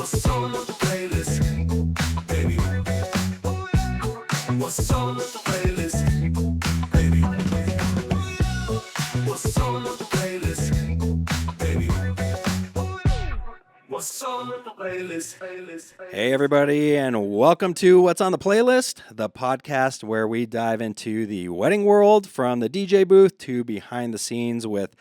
What's on the playlist, baby? What's on the playlist, baby? What's on the playlist, baby? What's on the playlist? Hey, everybody, and welcome to What's on the Playlist, the podcast where we dive into the wedding world from the DJ booth to behind the scenes with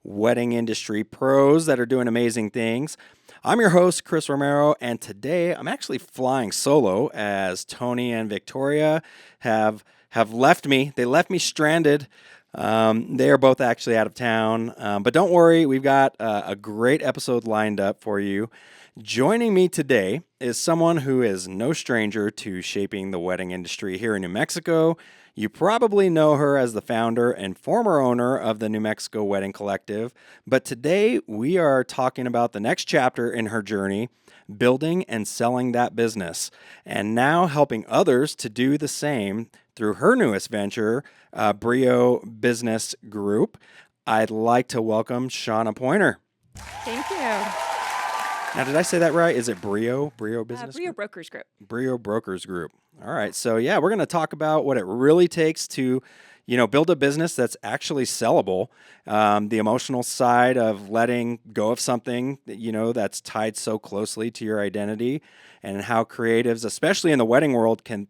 wedding industry pros that are doing amazing things. I'm your host, Chris Romero, and today I'm actually flying solo as Tony and Victoria have left me. They left me stranded. They are both actually out of town, but don't worry, we've got a great episode lined up for you. Joining me today is someone who is no stranger to shaping the wedding industry here in New Mexico. You probably know her as the founder and former owner of the New Mexico Wedding Collective, but today we are talking about the next chapter in her journey, building and selling that business, and now helping others to do the same through her newest venture, Brio Business Group. I'd like to welcome Shauna Pointer. Thank you. Now, did I say that right? Is it Brio Business Brio Group? Brokers Group. Brio Brokers Group. All right. So, yeah, we're going to talk about what it really takes to, build a business that's actually sellable. The emotional side of letting go of something, that's tied so closely to your identity, and how creatives, especially in the wedding world, can,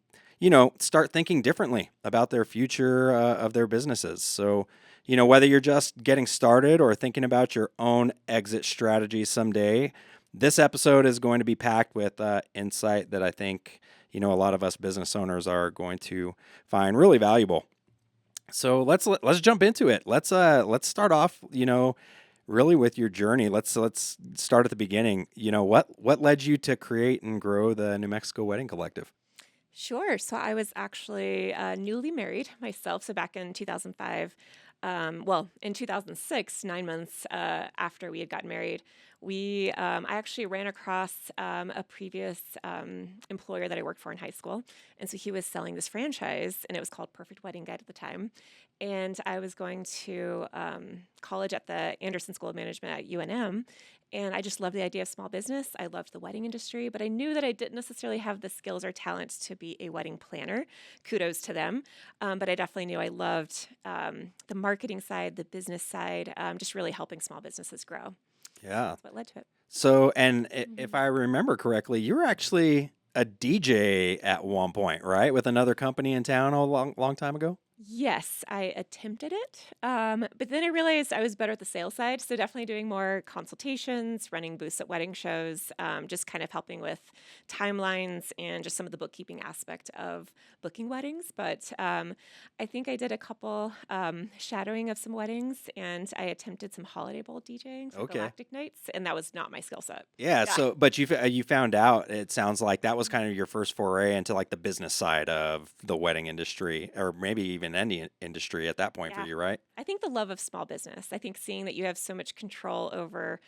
start thinking differently about their future of their businesses. So, whether you're just getting started or thinking about your own exit strategy someday, this episode is going to be packed with insight that I think, a lot of us business owners are going to find really valuable. So let's jump into it. Let's start off, really with your journey. Let's start at the beginning. What led you to create and grow the New Mexico Wedding Collective? Sure. So I was actually newly married myself. So back in 2005, in 2006, 9 months after we had gotten married, I actually ran across a previous employer that I worked for in high school. And so he was selling this franchise, and it was called Perfect Wedding Guide at the time. And I was going to college at the Anderson School of Management at UNM. And I just loved the idea of small business. I loved the wedding industry, but I knew that I didn't necessarily have the skills or talents to be a wedding planner. Kudos to them. But I definitely knew I loved the marketing side, the business side, just really helping small businesses grow. Yeah. That's what led to it. So, and if I remember correctly, you were actually a DJ at one point, right? With another company in town a long time ago? Yes, I attempted it, but then I realized I was better at the sales side, so definitely doing more consultations, running booths at wedding shows, just kind of helping with timelines and just some of the bookkeeping aspect of booking weddings. But I think I did a couple shadowing of some weddings, and I attempted some holiday bowl DJing, some galactic nights, and that was not my skill set. Yeah. So, but you found out, it sounds like that was kind of your first foray into like the business side of the wedding industry, or maybe even any industry at that point for you, right? I think the love of small business. I think seeing that you have so much control over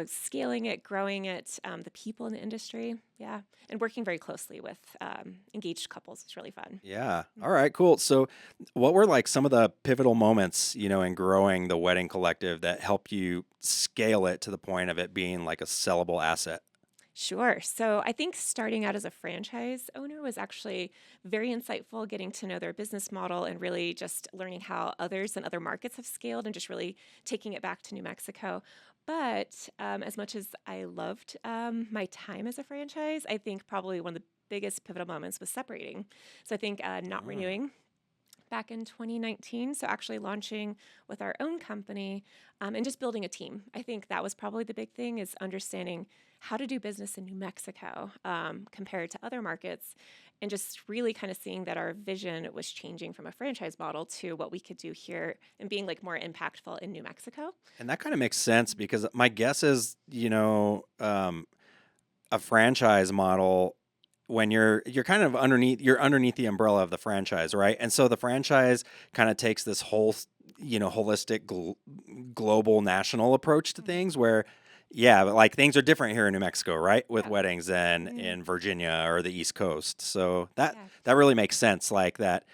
scaling it, growing it, the people in the industry, and working very closely with engaged couples is really fun. Yeah. All right, cool. So what were like some of the pivotal moments, in growing the wedding collective that helped you scale it to the point of it being like a sellable asset? Sure. So I think starting out as a franchise owner was actually very insightful, getting to know their business model and really just learning how others and other markets have scaled and just really taking it back to New Mexico. But as much as I loved my time as a franchise, I think probably one of the biggest pivotal moments was separating. So I think not renewing back in 2019. So actually launching with our own company and just building a team. I think that was probably the big thing, is understanding how to do business in New Mexico compared to other markets, and just really kind of seeing that our vision was changing from a franchise model to what we could do here and being like more impactful in New Mexico. And that kind of makes sense because my guess is, a franchise model, when you're kind of underneath the umbrella of the franchise, right? And so the franchise kind of takes this whole, holistic global national approach to things where, yeah, but like things are different here in New Mexico, right? With weddings than in Virginia or the East Coast. So that really makes sense. Like that,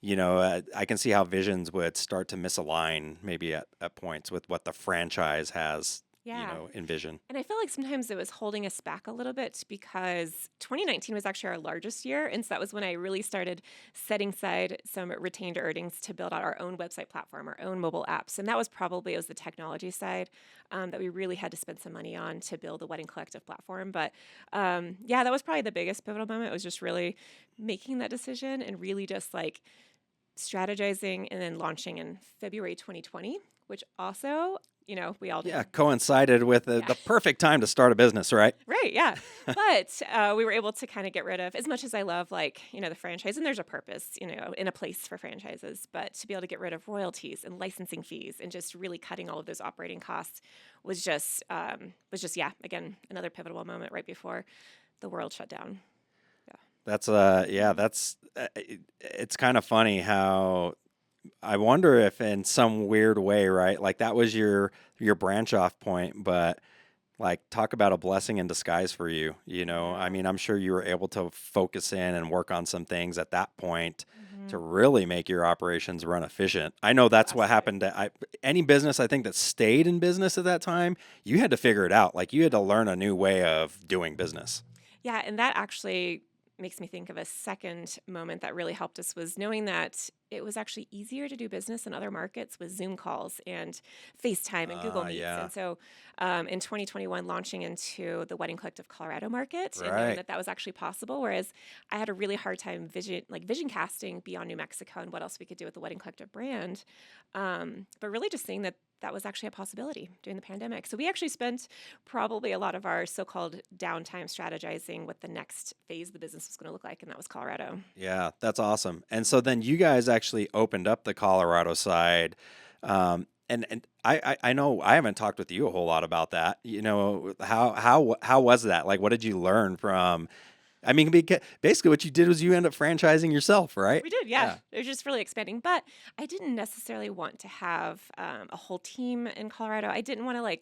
I can see how visions would start to misalign maybe at points with what the franchise has Yeah. envision. And I feel like sometimes it was holding us back a little bit because 2019 was actually our largest year. And so that was when I really started setting aside some retained earnings to build out our own website platform, our own mobile apps. And that was probably, it was the technology side that we really had to spend some money on to build the Wedding Collective platform. But yeah, that was probably the biggest pivotal moment. It was just really making that decision and really just like strategizing and then launching in February 2020, which also, we all did. Yeah, coincided with Yeah. the perfect time to start a business, right? Right, yeah. But we were able to kind of get rid of, as much as I love, like, the franchise, and there's a purpose, in a place for franchises, but to be able to get rid of royalties and licensing fees and just really cutting all of those operating costs was just, yeah, again, another pivotal moment right before the world shut down. That's it's kind of funny how I wonder if in some weird way, right? Like that was your branch off point, but like talk about a blessing in disguise for you, I mean, I'm sure you were able to focus in and work on some things at that point to really make your operations run efficient. I know that's what happened to any business I think that stayed in business at that time. You had to figure it out. Like you had to learn a new way of doing business. Yeah, and that actually makes me think of a second moment that really helped us was knowing that it was actually easier to do business in other markets with Zoom calls and FaceTime and Google Meets. Yeah. And so in 2021, launching into the Wedding Collective Colorado market and knowing Right. that that was actually possible. Whereas I had a really hard time vision casting beyond New Mexico and what else we could do with the Wedding Collective brand. But really just seeing that that was actually a possibility during the pandemic. So we actually spent probably a lot of our so-called downtime strategizing what the next phase of the business was going to look like, and that was Colorado. Yeah, that's awesome. And so then you guys actually opened up the Colorado side. And I know I haven't talked with you a whole lot about that. How was that? Like, what did you learn from? I mean, basically, what you did was you end up franchising yourself, right? We did, yeah. It was just really expanding. But I didn't necessarily want to have a whole team in Colorado. I didn't want to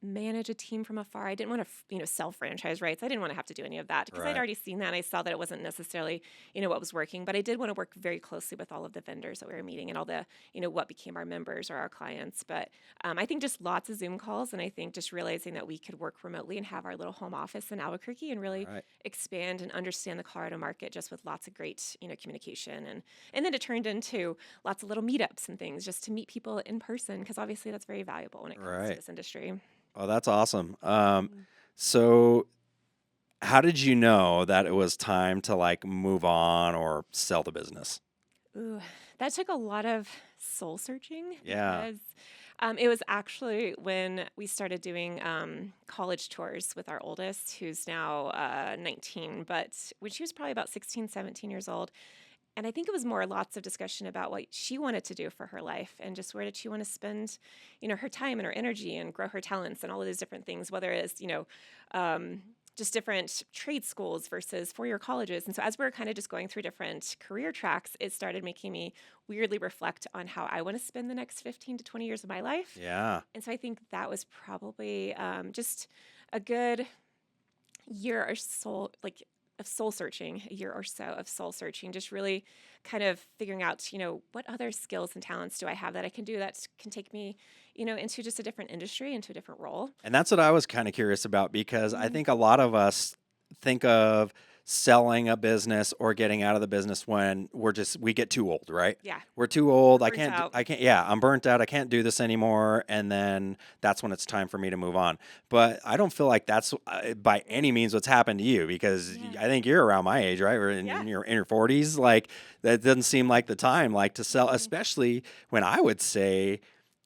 manage a team from afar. I didn't want to, sell franchise rights. I didn't want to have to do any of that because I'd Right. already seen that. And I saw that it wasn't necessarily, what was working. But I did want to work very closely with all of the vendors that we were meeting and all the, what became our members or our clients. But I think just lots of Zoom calls, and I think just realizing that we could work remotely and have our little home office in Albuquerque and really Right. expand and understand the Colorado market just with lots of great, communication. And then it turned into lots of little meetups and things just to meet people in person because obviously that's very valuable when it comes to Right. this industry. Oh, that's awesome. So how did you know that it was time to like move on or sell the business? Ooh, that took a lot of soul searching Yeah. because it was actually when we started doing college tours with our oldest, who's now 19, but when she was probably about 16, 17 years old. And I think it was more lots of discussion about what she wanted to do for her life and just where did she want to spend, her time and her energy and grow her talents and all of these different things, whether it's, just different trade schools versus four-year colleges. And so as we were kind of just going through different career tracks, it started making me weirdly reflect on how I want to spend the next 15 to 20 years of my life. Yeah. And so I think that was probably just a good year or so, of soul searching, a year or so of soul searching, just really kind of figuring out, what other skills and talents do I have that I can do that can take me, into just a different industry, into a different role. And that's what I was kind of curious about because I think a lot of us think of selling a business or getting out of the business when we get too old, right? Yeah. We're too old. Burnt out. I'm burnt out. I can't do this anymore. And then that's when it's time for me to move on. But I don't feel like that's by any means what's happened to you because Yeah. I think you're around my age, right? Or Yeah. in your 40s. Like that doesn't seem like the time like to sell, especially when I would say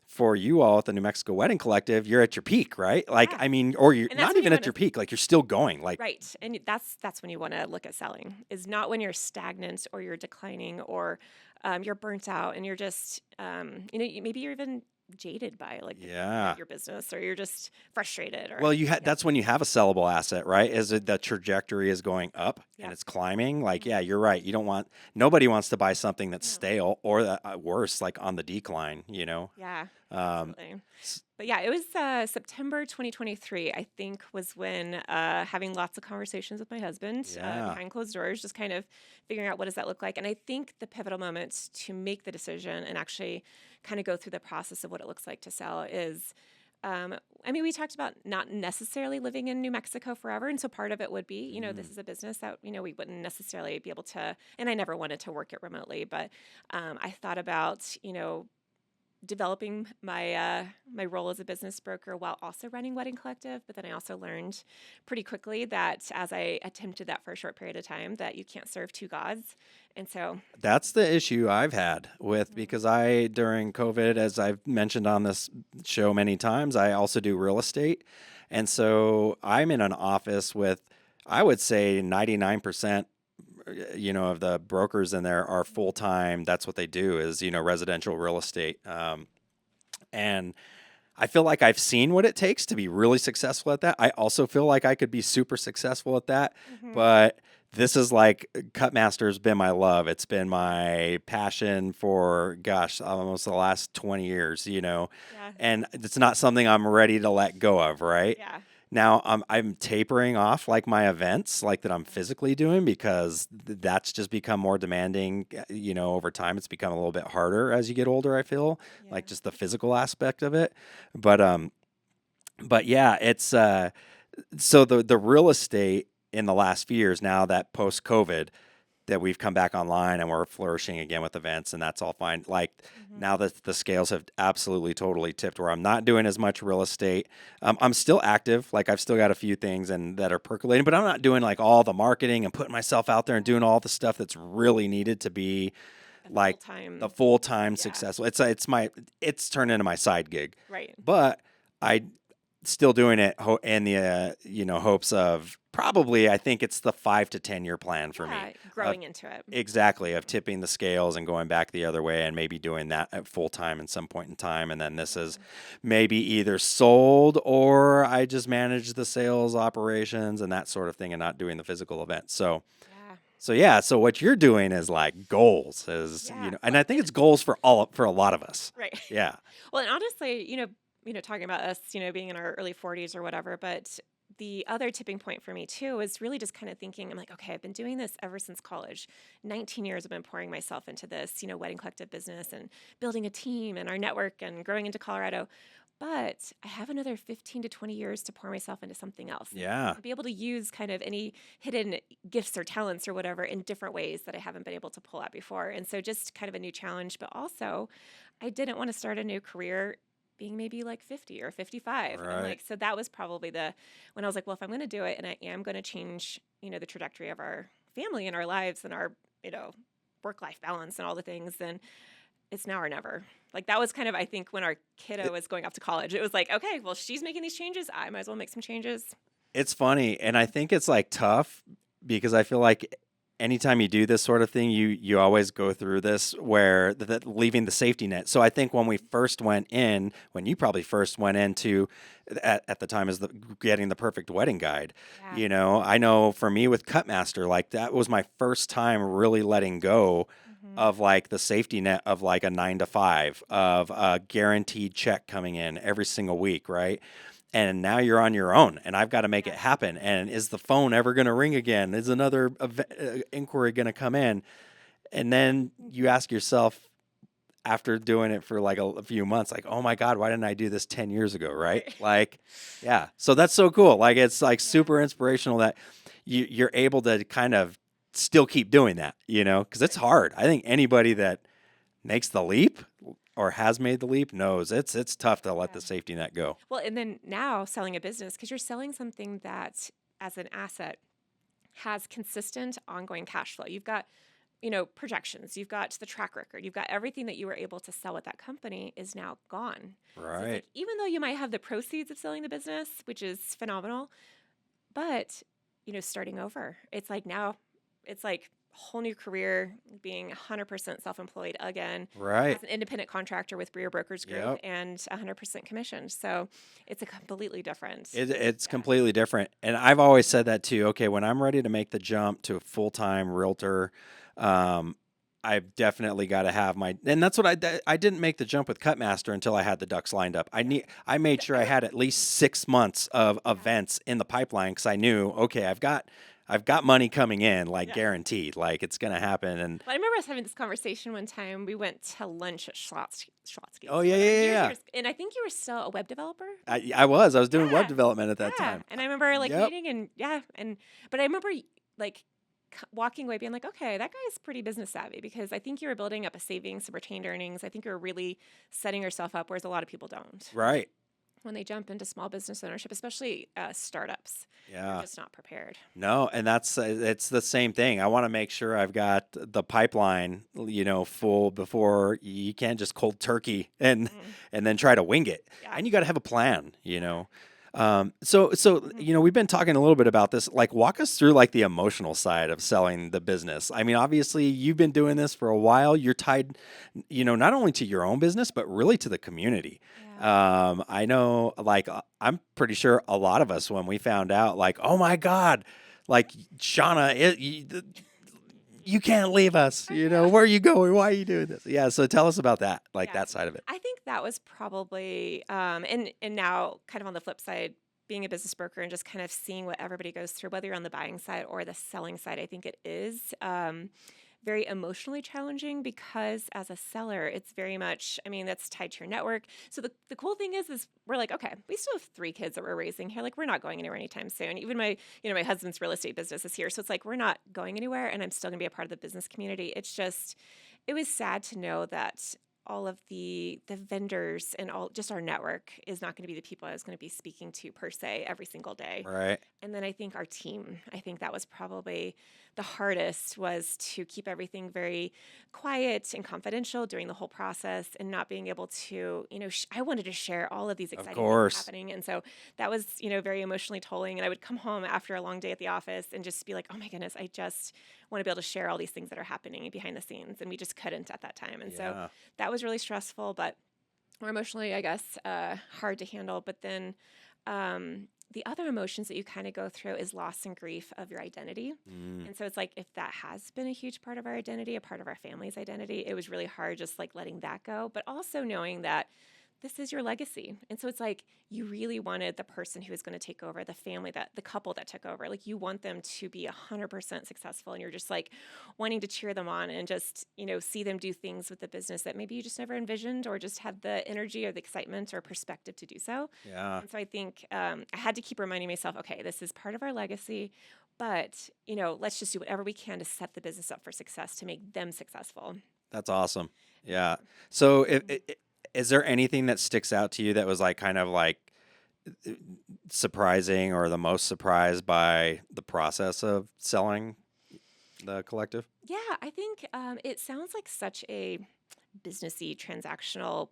for you all at the New Mexico Wedding Collective, you're at your peak, right? Like, Yeah. I mean, or you're And that's not when even you at wanna your peak, like you're still going. Like, Right. And that's when you want to look at selling, is not when you're stagnant or you're declining or you're burnt out and you're just, maybe you're even jaded by yeah. your business or you're just frustrated or Well, yeah. that's when you have a sellable asset, right? Is it the trajectory is going up and Yeah. it's climbing? Like, yeah, you're right. Nobody wants to buy something that's No. stale or worse, like on the decline, Yeah. Um, Absolutely. But yeah, it was September 2023, I think, was when having lots of conversations with my husband Yeah. behind closed doors, just kind of figuring out what does that look like. And I think the pivotal moment to make the decision and actually kind of go through the process of what it looks like to sell is Um, I mean, we talked about not necessarily living in New Mexico forever. And so part of it would be, this is a business that, we wouldn't necessarily be able to, and I never wanted to work it remotely, but I thought about, developing my role as a business broker while also running Wedding Collective. But then I also learned pretty quickly that as I attempted that for a short period of time, that you can't serve two gods. And so That's the issue I've had with because during COVID, as I've mentioned on this show many times, I also do real estate. And so I'm in an office with, I would say 99%, of the brokers in there are full time. That's what they do is, residential real estate. And I feel like I've seen what it takes to be really successful at that. I also feel like I could be super successful at that, but this is like Cutmaster's been my love. It's been my passion for, gosh, almost the last 20 years, yeah, and it's not something I'm ready to let go of, right? yeah, Now I'm tapering off like my events like that I'm physically doing because that's just become more demanding, over time. It's become a little bit harder as you get older, I feel, yeah. like just the physical aspect of it. But yeah, it's so the real estate in the last few years now that post COVID that we've come back online and we're flourishing again with events and that's all fine. Like now that the scales have absolutely totally tipped where I'm not doing as much real estate. I'm still active. Like I've still got a few things and that are percolating, but I'm not doing like all the marketing and putting myself out there and doing all the stuff that's really needed to be A like full-time, the full-time yeah, successful. It's turned into my side gig, right. but I still doing it in the hopes of probably I think it's the 5 to 10 year plan for me. Yeah, growing into it. Exactly, of tipping the scales and going back the other way and maybe doing that at full time at some point in time. And then this is maybe either sold or I just manage the sales operations and that sort of thing and not doing the physical event. Yeah, So what you're doing is like goals is, yeah. and I think it's goals for a lot of us. Right. Yeah. Well, and honestly, talking about us, being in our early 40s or whatever, but the other tipping point for me too is really just kind of thinking, I'm like, okay, I've been doing this ever since college. 19 years I've been pouring myself into this, Wedding Collective business and building a team and our network and growing into Colorado. But I have another 15 to 20 years to pour myself into something else. Yeah. And be able to use kind of any hidden gifts or talents or whatever in different ways that I haven't been able to pull out before. And so just kind of a new challenge, but also I didn't want to start a new career being maybe like 50 or 55. And I'm Right. like, so that was probably when I was like, well, if I'm going to do it and I am going to change, the trajectory of our family and our lives and our, work-life balance and all the things, then it's now or never. Like that was kind of, I think, when our kiddo was going off to college, it was like, okay, well, she's making these changes. I might as well make some changes. It's funny, and I think it's like tough because I feel like anytime you do this sort of thing, you always go through this where leaving the safety net. So I think when you probably first went into at the time is getting the perfect wedding guide. Yeah. I know for me with Cutmaster, like that was my first time really letting go of like the safety net of like a 9 to 5 of a guaranteed check coming in every single week, right? And now you're on your own and I've got to make it happen. And is the phone ever going to ring again? Is another inquiry going to come in? And then you ask yourself after doing it for like a few months, like, oh my God, why didn't I do this 10 years ago? Right. Like, yeah. So that's so cool. Like, it's like super inspirational that you're able to kind of still keep doing that, because it's hard. I think anybody that makes the leap or has made the leap knows it's tough to let the safety net go. Well, and then now selling a business, because you're selling something that as an asset has consistent ongoing cash flow. You've got, projections, you've got the track record, you've got everything that you were able to sell with that company is now gone. So it's Right. like, even though you might have the proceeds of selling the business, which is phenomenal, but, starting over, it's like now it's like whole new career being 100% self-employed again Right. as an independent contractor with Brio Brokers Group Yep. and 100% commissioned. So it's a completely different. It's completely different. And I've always said that too. Okay, when I'm ready to make the jump to a full-time realtor, I've definitely got to have and that's what I didn't make the jump with Cutmaster until I had the ducks lined up. I made sure I had at least 6 months of events in the pipeline because I knew, okay, I've got I've got money coming in, like Yeah. guaranteed, like it's gonna happen. And Well, I remember us having this conversation one time. We went to lunch at Schlotsky's oh or yeah, whatever yeah, yeah. and I think you were still a web developer. I was doing web Yeah, development at that yeah. time. And I remember like Yep. meeting and yeah, but I remember like walking away being like, okay, that guy's pretty business savvy because I think you were building up a savings, some retained earnings. I think you were really setting yourself up, whereas a lot of people don't. Right. When they jump into small business ownership, especially startups, they're Yeah. just not prepared. No, and that's it's the same thing. I want to make sure I've got the pipeline, full before you can't just cold turkey Mm, and then try to wing it. yeah. And you got to have a plan, Yeah. So Mhm. we've been talking a little bit about this. Like, walk us through like the emotional side of selling the business. I mean, obviously, you've been doing this for a while. You're tied, not only to your own business but really to the community. Yeah. I know, like, I'm pretty sure a lot of us when we found out, like, oh my God, like Shauna, you can't leave us. I know. Where are you going? Why are you doing this? Yeah. So tell us about that, like Yeah. that side of it. I think that was probably and now kind of on the flip side, being a business broker and just kind of seeing what everybody goes through, whether you're on the buying side or the selling side, I think it is very emotionally challenging because as a seller, it's very much, I mean, that's tied to your network. So the cool thing is we're like, okay, we still have 3 kids that we're raising here. Like we're not going anywhere anytime soon. Even my husband's real estate business is here. So it's like, we're not going anywhere and I'm still gonna be a part of the business community. It's just, it was sad to know that all of the vendors and all just our network is not going to be the people I was going to be speaking to per se every single day. Right. And then I think our team, I think that was probably the hardest was to keep everything very quiet and confidential during the whole process and not being able to, I wanted to share all of these Of exciting things course. happening. And so that was, very emotionally tolling. And I would come home after a long day at the office and just be like, oh my goodness, I just want to be able to share all these things that are happening behind the scenes. And we just couldn't at that time. And so Yeah. that was really stressful, but or emotionally, I guess, hard to handle. But then the other emotions that you kind of go through is loss and grief of your identity. Mm. And so it's like if that has been a huge part of our identity, a part of our family's identity, it was really hard just like letting that go, but also knowing that this is your legacy. And so it's like you really wanted the person who was going to take over, the family, that the couple that took over, like you want them to be 100% successful. And you're just like wanting to cheer them on and just, see them do things with the business that maybe you just never envisioned or just had the energy or the excitement or perspective to do so. Yeah. And so I think I had to keep reminding myself, okay, this is part of our legacy, but, let's just do whatever we can to set the business up for success, to make them successful. That's awesome. Yeah. So, is there anything that sticks out to you that was like kind of like surprising or the most surprised by the process of selling the collective? Yeah, I think it sounds like such a businessy, transactional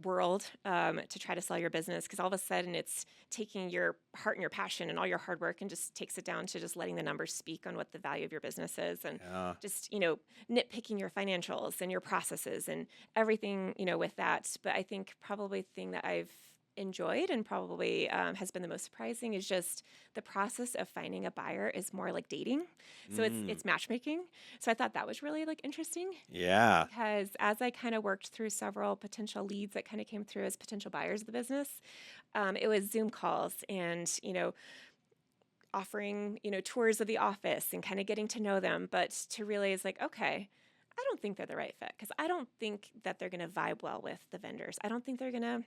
world to try to sell your business because all of a sudden it's taking your heart and your passion and all your hard work and just takes it down to just letting the numbers speak on what the value of your business is and Yeah. just nitpicking your financials and your processes and everything with that. But I think probably the thing that I've enjoyed and probably has been the most surprising is just the process of finding a buyer is more like dating. So Mm. it's matchmaking. So I thought that was really like interesting Yeah. because as I kind of worked through several potential leads that kind of came through as potential buyers of the business, it was Zoom calls and, offering, tours of the office and kind of getting to know them. But to realize like, okay, I don't think they're the right fit because I don't think that they're going to vibe well with the vendors. I don't think they're going to,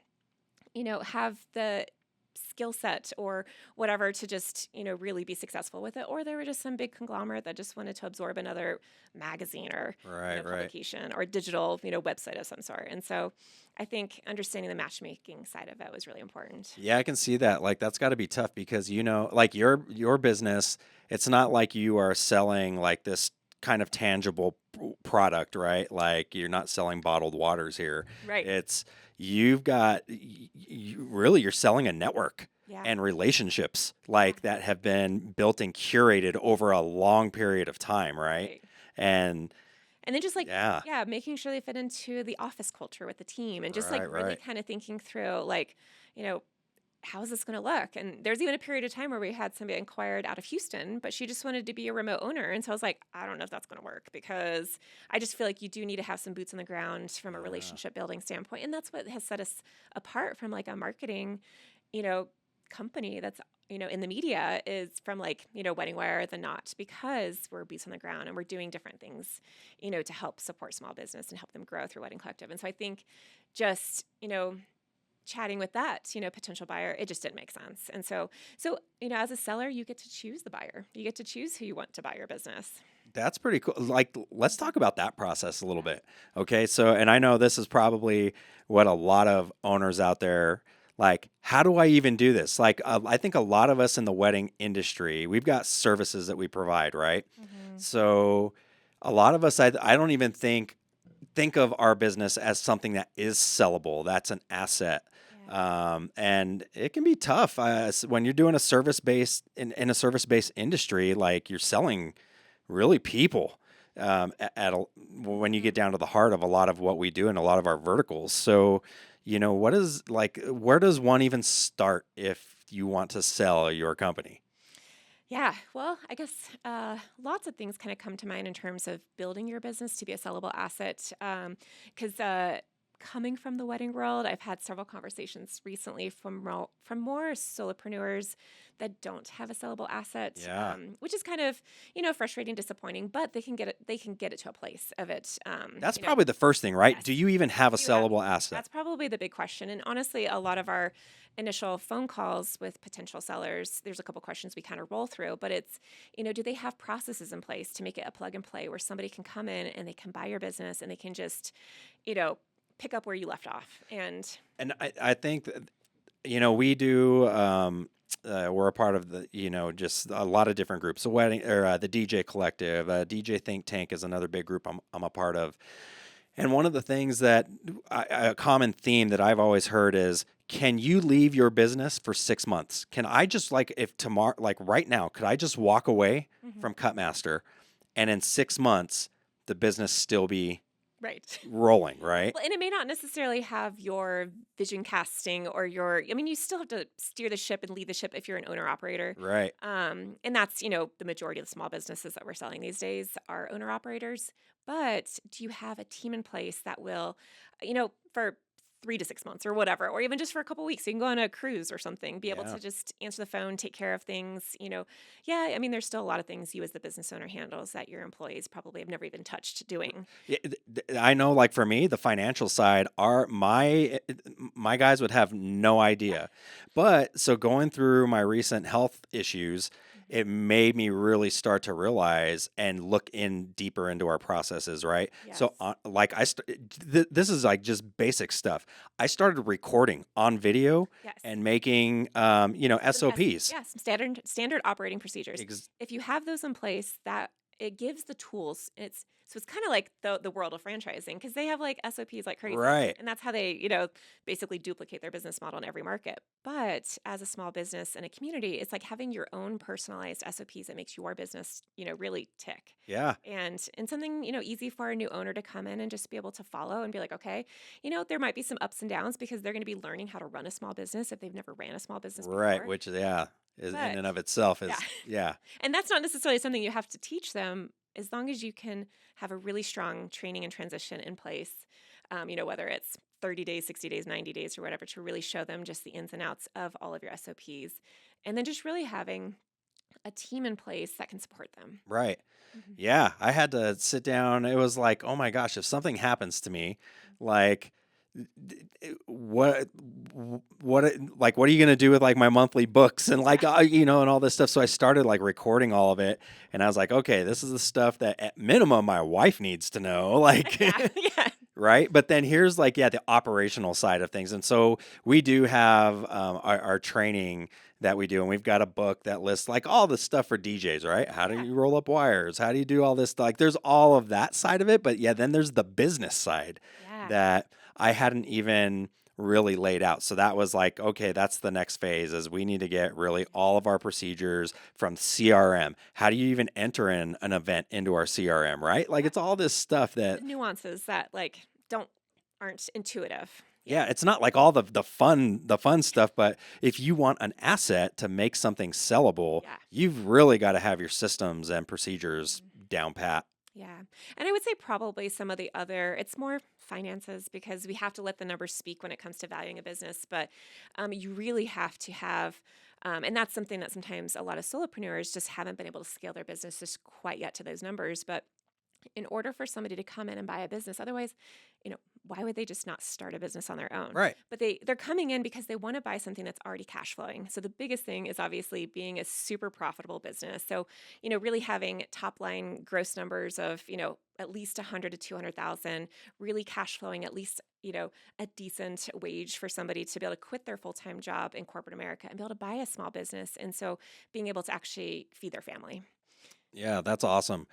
have the skill set or whatever to just, really be successful with it. Or they were just some big conglomerate that just wanted to absorb another magazine or Right. Right. publication or digital, website of some sort. And so I think understanding the matchmaking side of it was really important. Yeah, I can see that. Like that's got to be tough because like your business, it's not like you are selling like this kind of tangible product, right? Like you're not selling bottled waters here. Right. It's you've got you're selling a network Yeah. and relationships like that have been built and curated over a long period of time, right? Right. And And then just like, yeah, yeah, making sure they fit into the office culture with the team and just like right, really right. kind of thinking through like, how's this going to look? And there's even a period of time where we had somebody inquired out of Houston, but she just wanted to be a remote owner. And so I was like, I don't know if that's going to work because I just feel like you do need to have some boots on the ground from a relationship building standpoint. And that's what has set us apart from like a marketing, you know, company that's, in the media is from like, wedding wear than not, because we're boots on the ground and we're doing different things, to help support small business and help them grow through Wedding Collective. And so I think just, chatting with that, potential buyer, it just didn't make sense. And so, as a seller, you get to choose the buyer. You get to choose who you want to buy your business. That's pretty cool. Like, let's talk about that process a little bit. Okay. So, and I know this is probably what a lot of owners out there like, how do I even do this? Like, I think a lot of us in the wedding industry, we've got services that we provide, right? So, a lot of us, I don't even think of our business as something that is sellable. That's an asset. Yeah. And it can be tough when you're doing a service based in a service based industry, like you're selling really people when you get down to the heart of a lot of what we do and a lot of our verticals. So, what is like, where does one even start if you want to sell your company? Yeah, well, I guess lots of things kind of come to mind in terms of building your business to be a sellable asset. Because coming from the wedding world, I've had several conversations recently from more solopreneurs that don't have a sellable asset, Yeah. which is kind of frustrating, disappointing. But they can get it to a place of it. That's probably the first thing, right? Yes. Do you even have a Do you have? sellable asset? That's probably the big question. And honestly, a lot of our initial phone calls with potential sellers, there's a couple questions we kind of roll through, but it's, do they have processes in place to make it a plug and play where somebody can come in and they can buy your business and they can just, pick up where you left off? And I think that, we do, we're a part of the, just a lot of different groups. The wedding or the DJ Collective, DJ Think Tank is another big group I'm a part of. And one of the things that a common theme that I've always heard is, can you leave your business for 6 months? Can I just if tomorrow, like right now, could I just walk away from Cutmaster and in 6 months, the business still be Right. rolling, right? Well, and it may not necessarily have your vision casting or you still have to steer the ship and lead the ship if you're an owner operator. Right. And that's, the majority of the small businesses that we're selling these days are owner operators. But do you have a team in place that will, for 3 to 6 months or whatever, or even just for a couple weeks, you can go on a cruise or something, be able Yeah. to just answer the phone, take care of things, Yeah, I mean, there's still a lot of things you as the business owner handles that your employees probably have never even touched doing. Yeah, I know, like for me, the financial side are my guys would have no idea. But so going through my recent health issues, it made me really start to realize and look in deeper into our processes, right? Yes. So like this is like just basic stuff. I started recording on video Yes. and making SOPs. Yes, standard operating procedures. Ex- If you have those in place, that it gives the tools. It's kind of like the world of franchising, because they have like SOPs like crazy, Right. and that's how they basically duplicate their business model in every market. But as a small business and a community, it's like having your own personalized SOPs that makes your business really tick. Yeah. And something easy for a new owner to come in and just be able to follow and be like, okay, there might be some ups and downs because they're going to be learning how to run a small business if they've never ran a small business Right. before. Which, yeah, is in But and of itself is, yeah, yeah. and that's not necessarily something you have to teach them, as long as you can have a really strong training and transition in place, whether it's 30 days, 60 days, 90 days, or whatever, to really show them just the ins and outs of all of your SOPs. And then just really having a team in place that can support them. Right. Mhm. Yeah, I had to sit down. It was like, oh my gosh, if something happens to me, like what like what are you going to do with like my monthly books and like and all this stuff. So I started like recording all of it, and I was like, okay, this is the stuff that at minimum my wife needs to know, like Yeah, yeah. right? But then here's like, yeah, the operational side of things. And so we do have our training that we do, and we've got a book that lists like all the stuff for DJs, right? How do Yeah. you roll up wires? How do you do all this? Like there's all of that side of it. But yeah, then there's the business side Yeah. that I hadn't even really laid out. So that was like, okay, that's the next phase, is we need to get really all of our procedures from CRM. How do you even enter in an event into our CRM, right? Like it's all this stuff that, The nuances that aren't intuitive. yeah, it's not like all the fun stuff, but if you want an asset to make something sellable, Yeah. you've really got to have your systems and procedures down pat. Yeah. And I would say probably some of the other, it's more finances because we have to let the numbers speak when it comes to valuing a business. But you really have to have, and that's something that sometimes a lot of solopreneurs just haven't been able to scale their businesses quite yet to those numbers. But in order for somebody to come in and buy a business, otherwise, why would they just not start a business on their own? Right. But they're coming in because they want to buy something that's already cash flowing. So the biggest thing is obviously being a super profitable business. So, really having top line gross numbers of, at least 100 to 200,000, really cash flowing at least, a decent wage for somebody to be able to quit their full-time job in corporate America and be able to buy a small business. And so being able to actually feed their family. Yeah, that's awesome.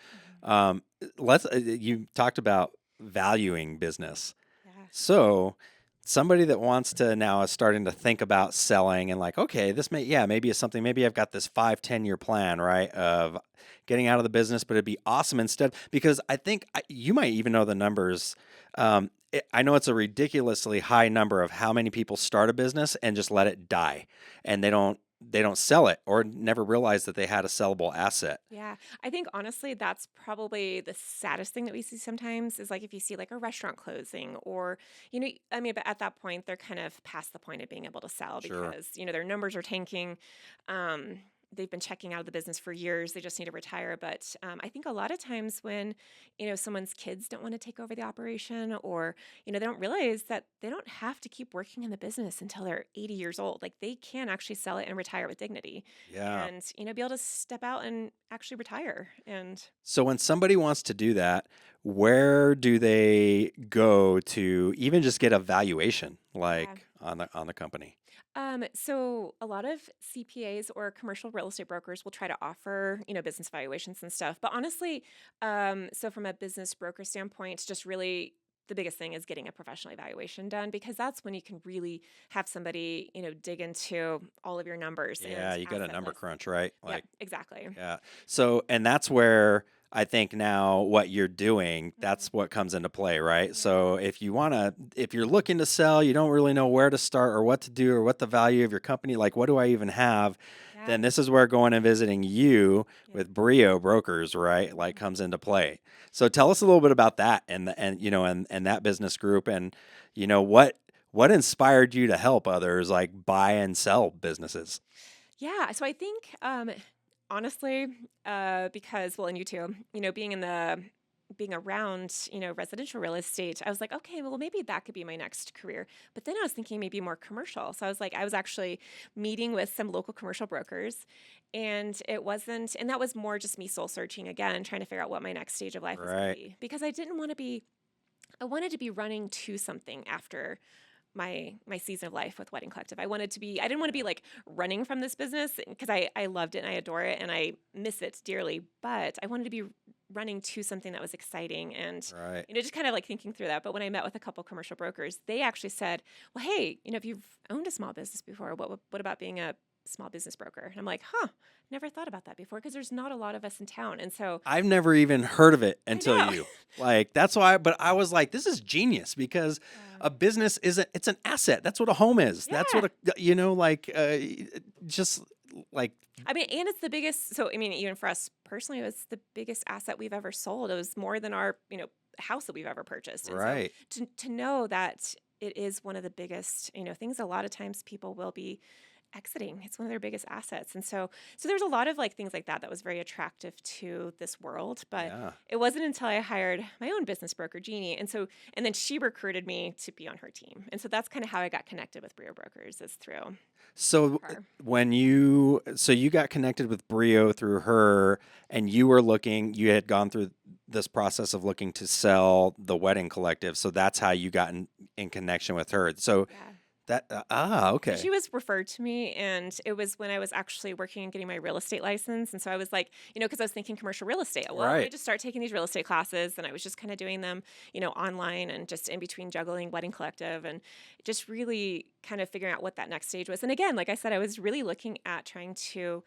Mhm. Let's. You talked about valuing business. Yeah. So somebody that wants to now is starting to think about selling and like, okay, this maybe is something, maybe I've got this 5, 10 year plan, right? Of getting out of the business, but it'd be awesome instead, because I think you might even know the numbers. I know it's a ridiculously high number of how many people start a business and just let it die, and they don't sell it or never realize that they had a sellable asset. Yeah, I think honestly, that's probably the saddest thing that we see sometimes is like if you see like a restaurant closing or, I mean, but at that point, they're kind of past the point of being able to sell Sure. because, their numbers are tanking. Um, they've been checking out of the business for years. They just need to retire. But I think a lot of times when, someone's kids don't want to take over the operation or, they don't realize that they don't have to keep working in the business until they're 80 years old. Like they can actually sell it and retire with dignity Yeah. and be able to step out and actually retire and So when somebody wants to do that, where do they go to even just get a valuation yeah. like on the company? So a lot of CPAs or commercial real estate brokers will try to offer, business valuations and stuff. But honestly, so from a business broker standpoint, just really the biggest thing is getting a professional evaluation done because that's when you can really have somebody, dig into all of your numbers Yeah, and you got a asset number lists. crunch, right? Yep, Like, exactly. yeah. So, and that's where I think now what you're doing, Mhm. that's what comes into play, right? Yeah, So if you're looking to sell, you don't really know where to start or what to do or what the value of your company, like what do I even have? yeah, Then this is where going and visiting you yeah. with Brio Brokers, right? Like Mhm. comes into play. So tell us a little bit about that and that business group and what inspired you to help others like buy and sell businesses? Yeah, so I think honestly, because well, and you too, being around, residential real estate, I was like, okay, well, maybe that could be my next career. But then I was thinking maybe more commercial. So I was like, I was actually meeting with some local commercial brokers, and it wasn't, and that was more just me soul searching again, trying to figure out what my next stage of life was going to Right. be because I didn't want to be. I wanted to be running to something after my season of life with Wedding Collective. I didn't want to be like running from this business because I loved it and I adore it and I miss it dearly, but I wanted to be running to something that was exciting and Right. just kind of like thinking through that. But when I met with a couple commercial brokers, they actually said, "Well, hey, if you've owned a small business before, what about being a small business broker?" And I'm like, "Huh, never thought about that before because there's not a lot of us in town." And so I've never even heard of it I until know. you. Like that's why but I was like this is genius because Yeah. a business isn't it's an asset. That's what a home is. That's what Yeah. a just like I mean, and it's the biggest. So, I mean, even for us personally, it was the biggest asset we've ever sold. It was more than our, house that we've ever purchased. And so right. to know that it is one of the biggest, things a lot of times people will be exiting. It's one of their biggest assets. And so there's a lot of like things like that that was very attractive to this world. But Yeah. it wasn't until I hired my own business broker, Jeannie. And then she recruited me to be on her team. And so that's kind of how I got connected with Brio Brokers is through So her. you got connected with Brio through her and you had gone through this process of looking to sell the wedding collective. So that's how you got in connection with her. So Yeah. So okay. she was referred to me, and it was when I was actually working and getting my real estate license. And so I was like, because I was thinking commercial real estate. Well, let me Right. just start taking these real estate classes. And I was just kind of doing them, online and just in between juggling Wedding Collective and just really kind of figuring out what that next stage was. And again, like I said, I was really looking at trying to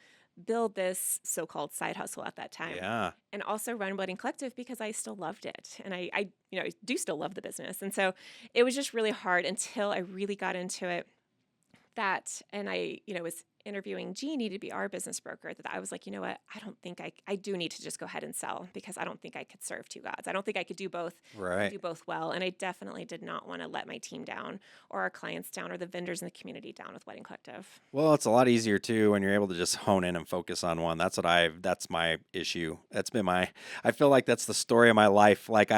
build this so-called side hustle at that time Yeah. and also run Wedding Collective because I still loved it. And I do still love the business. And so it was just really hard until I really got into it that and I was interviewing Jeannie to be our business broker that I was like, you know what? I don't think I do need to just go ahead and sell because I don't think I could serve two gods. I don't think I could do both and Right. do both well. And I definitely did not want to let my team down or our clients down or the vendors in the community down with Wedding Collective. Well, it's a lot easier too when you're able to just hone in and focus on one. That's my issue. I feel like that's the story of my life. Like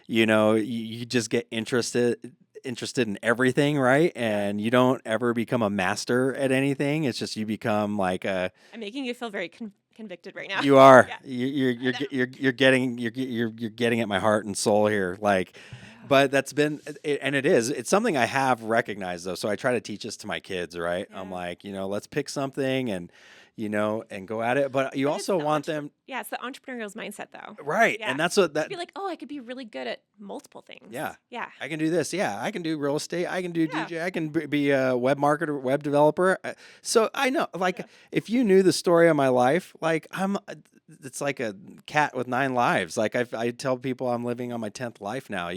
you just get interested in everything, right? And you don't ever become a master at anything. It's just you become like a I'm making you feel very convicted right now. you are Yeah. you're getting at my heart and soul here. Like, but it's something I have recognized though. So I try to teach this to my kids, right? I'm Yeah. like, let's pick something and and go at it. But you But it's also the want them Yeah, it's the entrepreneurial's mindset though. right, Yeah. and that's what To be like, oh, I could be really good at multiple things. yeah. Yeah. I can do this. Yeah, I can do real estate. I can do Yeah. DJ. I can be a web marketer, web developer. So I know, like, Yeah. if you knew the story of my life, like it's like a cat with 9 lives. Like I tell people I'm living on my 10th life now.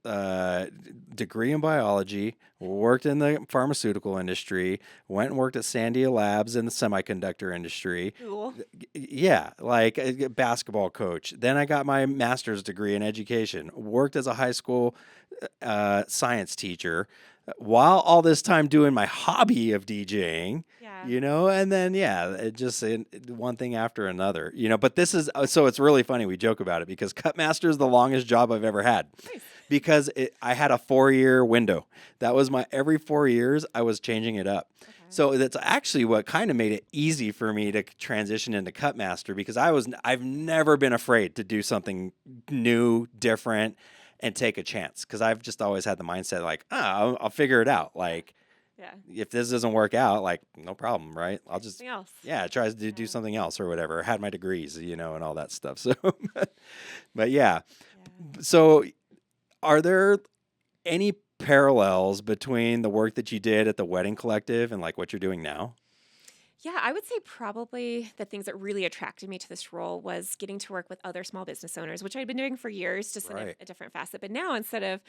Uh, degree in biology, worked in the pharmaceutical industry, went and worked at Sandia Labs in the semiconductor industry. Cool. Yeah, like a basketball coach. Then I got my master's degree in education, worked as a high school science teacher while all this time doing my hobby of DJing. Yeah. And then one thing after another, but this is so it's really funny. We joke about it because Cutmaster is the longest job I've ever had Nice. because I had a 4-year window. That was every 4 years I was changing it up. Okay. So that's actually what kind of made it easy for me to transition into Cutmaster because I've never been afraid to do something new, different, and take a chance because I've just always had the mindset like, I'll figure it out. Like, Yeah. if this doesn't work out, like, no problem, right? I'll just, Something else. try to do something else or whatever. I had my degrees, and all that stuff. So, but yeah. Yeah. So, are there any parallels between the work that you did at the Wedding Collective and like what you're doing now? Yeah, I would say probably the things that really attracted me to this role was getting to work with other small business owners, which I'd been doing for years, just in Right. a different facet. But now instead of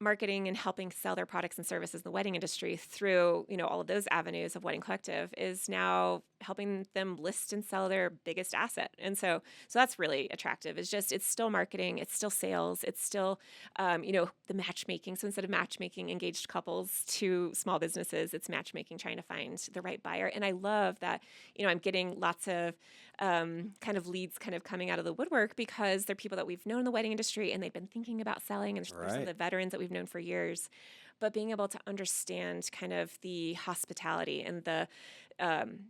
marketing and helping sell their products and services in the wedding industry through, all of those avenues of Wedding Collective is now helping them list and sell their biggest asset. And so that's really attractive. It's still marketing, it's still sales, it's still, the matchmaking. So instead of matchmaking engaged couples to small businesses, it's matchmaking, trying to find the right buyer. And I love that, I'm getting lots of kind of leads kind of coming out of the woodwork because they're people that we've known in the wedding industry and they've been thinking about selling and there's some of Right. the veterans that we've known for years. But being able to understand kind of the hospitality and the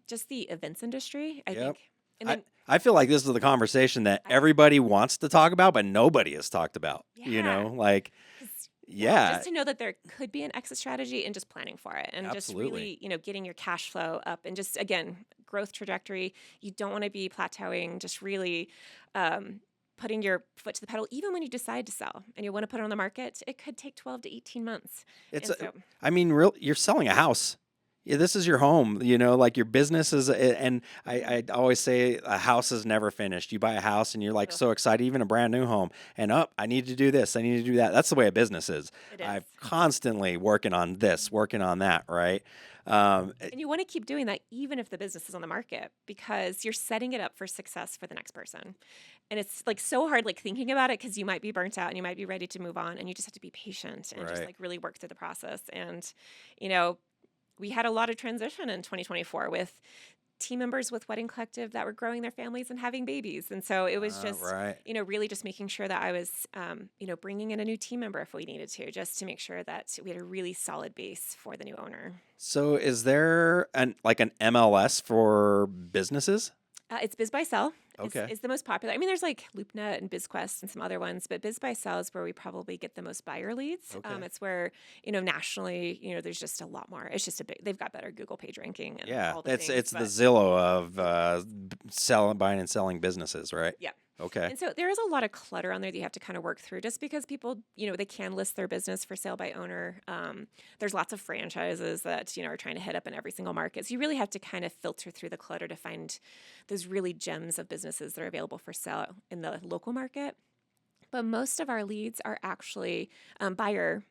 just the events industry, I Yep. think. And I, then I feel like this is the conversation that everybody wants to talk about, but nobody has talked about. Yeah. Like, 'cause, yeah, just to know that there could be an exit strategy and just planning for it and just absolutely. really, getting your cash flow up and just again, growth trajectory. You don't want to be plateauing, just really putting your foot to the pedal, even when you decide to sell and you want to put it on the market, it could take 12 to 18 months. It's, And so, you're selling a house. Yeah, this is your home, like your business is, and I always say a house is never finished. You buy a house and you're like Ugh. so excited, even a brand new home, and I need to do this, I need to do that. That's the way a business is. it is. I'm constantly working on this, working on that, right? And you want to keep doing that even if the business is on the market because you're setting it up for success for the next person. And it's like so hard, like thinking about it because you might be burnt out and you might be ready to move on and you just have to be patient and just Right. like really work through the process. And, we had a lot of transition in 2024 with team members with Wedding Collective that were growing their families and having babies. And so it was just, right. really just making sure that I was, bringing in a new team member if we needed to, just to make sure that we had a really solid base for the new owner. So is there an MLS for businesses? It's Biz by Sell. Okay. Is the most popular. I mean, there's like LoopNet and BizQuest and some other ones, but Biz by Sell is where we probably get the most buyer leads. Okay. It's where, nationally, there's just a lot more. It's just they've got better Google page ranking and Yeah, all the things. it's the but- Zillow of buying and selling businesses, right? Yeah. Okay. And so there is a lot of clutter on there that you have to kind of work through just because people, they can list their business for sale by owner. There's lots of franchises that, are trying to hit up in every single market. So you really have to kind of filter through the clutter to find those really gems of businesses that are available for sale in the local market. But most of our leads are actually buyers,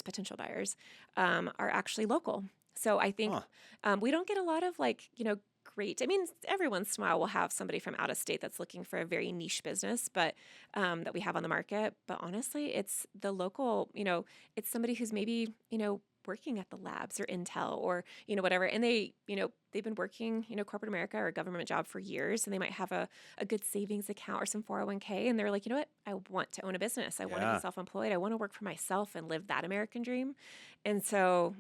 potential buyers, are actually local. So I think Huh. we don't get a lot of great. I mean, every once in a while we'll have somebody from out of state that's looking for a very niche business, but that we have on the market. But honestly, it's the local. It's somebody who's maybe working at the labs or Intel or whatever, and they've been working corporate America or a government job for years, and they might have a good savings account or some 401k, and they're like, you know what, I want to own a business. I want to be Yeah. self-employed. I want to work for myself and live that American dream. And so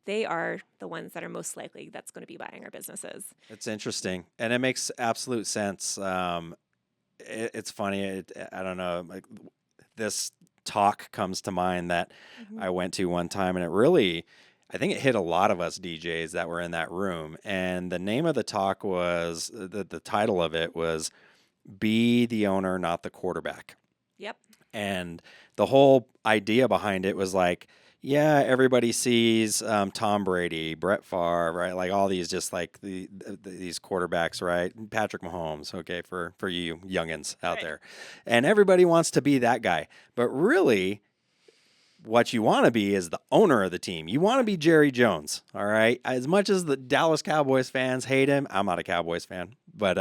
they are the ones that are most likely that's going to be buying our businesses. It's interesting, and it makes absolute sense. It's funny. I don't know. Like this talk comes to mind that Hmm. I went to one time, and it really, I think it hit a lot of us DJs that were in that room. And the name of the talk was the title of it was "Be the Owner, Not the Quarterback." Yep. And the whole idea behind it was like, yeah, everybody sees Tom Brady, Brett Favre, right? Like all these, just like these quarterbacks, right? Patrick Mahomes, okay, for you youngins out Right. there, and everybody wants to be that guy. But really, what you want to be is the owner of the team. You want to be Jerry Jones, all right? As much as the Dallas Cowboys fans hate him, I'm not a Cowboys fan, but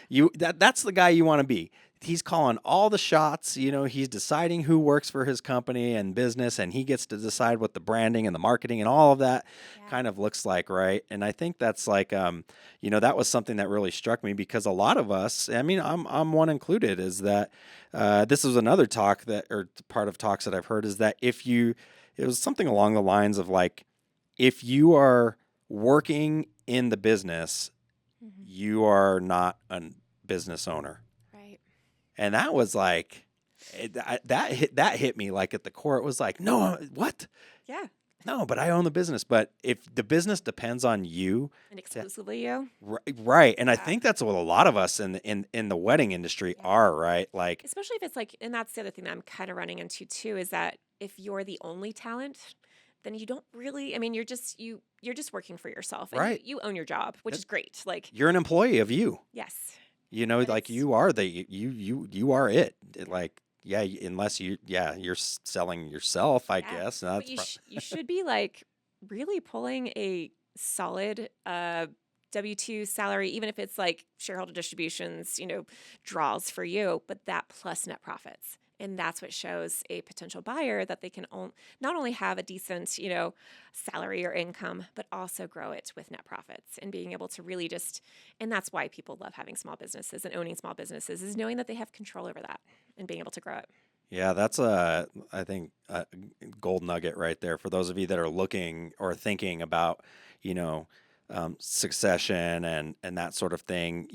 that's the guy you want to be. He's calling all the shots, he's deciding who works for his company and business, and he gets to decide what the branding and the marketing and all of that Yeah. kind of looks like, right? And I think that's like that was something that really struck me, because a lot of us, I mean, I'm one included, is that this is another talk that, or part of talks that I've heard, is that it was something along the lines of like, if you are working in the business, Hmm. you are not a business owner. Right. And that was like, that hit me like at the core. It was like, no, what? Yeah. No, but I own the business. But if the business depends on you, And to, exclusively you. right? And I Yeah. think that's what a lot of us in the wedding industry Yeah. are, right? Like, Especially if it's like, and that's the other thing that I'm kind of running into too, is that if you're the only talent, then you don't really, I mean, you're just working for yourself and you, right? you own your job, which is great. Like, You're an employee of you. yes, but Like it's, you are you are it. yeah, Like, yeah, unless you're selling yourself, I yeah. guess. But you should be like really pulling a solid W-2 salary, even if it's like shareholder distributions, draws for you, but that plus net profits. And that's what shows a potential buyer that they can not only have a decent, salary or income, but also grow it with net profits and being able to really and that's why people love having small businesses and owning small businesses, is knowing that they have control over that and being able to grow it. Yeah, that's I think a gold nugget right there for those of you that are looking or thinking about, you know, succession and that sort of thing.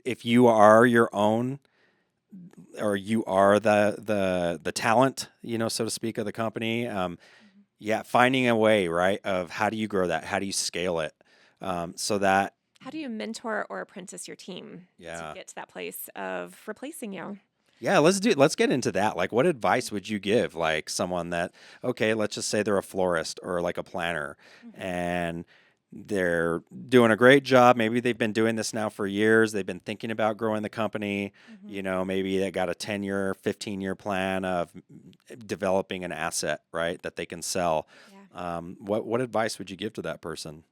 If you are your own, or you are the talent, so to speak, of the company. Mhm. Yeah, finding a way, right, of how do you grow that? How do you scale it? So that, How do you mentor or apprentice your team to yeah. get to that place of replacing you? Yeah, let's get into that. Like, what advice would you give like someone that, okay, let's just say they're a florist or like a planner, Mhm. and they're doing a great job. Maybe they've been doing this now for years. They've been thinking about growing the company. Mhm. Maybe they got a 10-year, 15-year plan of developing an asset, right, that they can sell. Yeah. What advice would you give to that person?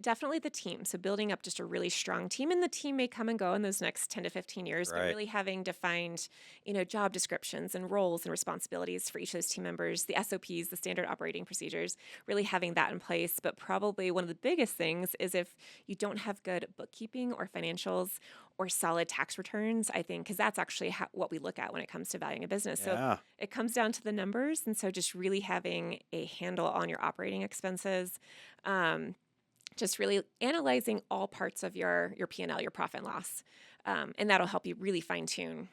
Definitely the team. So building up just a really strong team, and the team may come and go in those next 10 to 15 years, but Right. really having defined, job descriptions and roles and responsibilities for each of those team members, the SOPs, the standard operating procedures, really having that in place. But probably one of the biggest things is if you don't have good bookkeeping or financials or solid tax returns, I think, because that's actually what we look at when it comes to valuing a business. So Yeah. it comes down to the numbers. And so just really having a handle on your operating expenses. Just really analyzing all parts of your P&L, your profit and loss, and that'll help you really fine tune.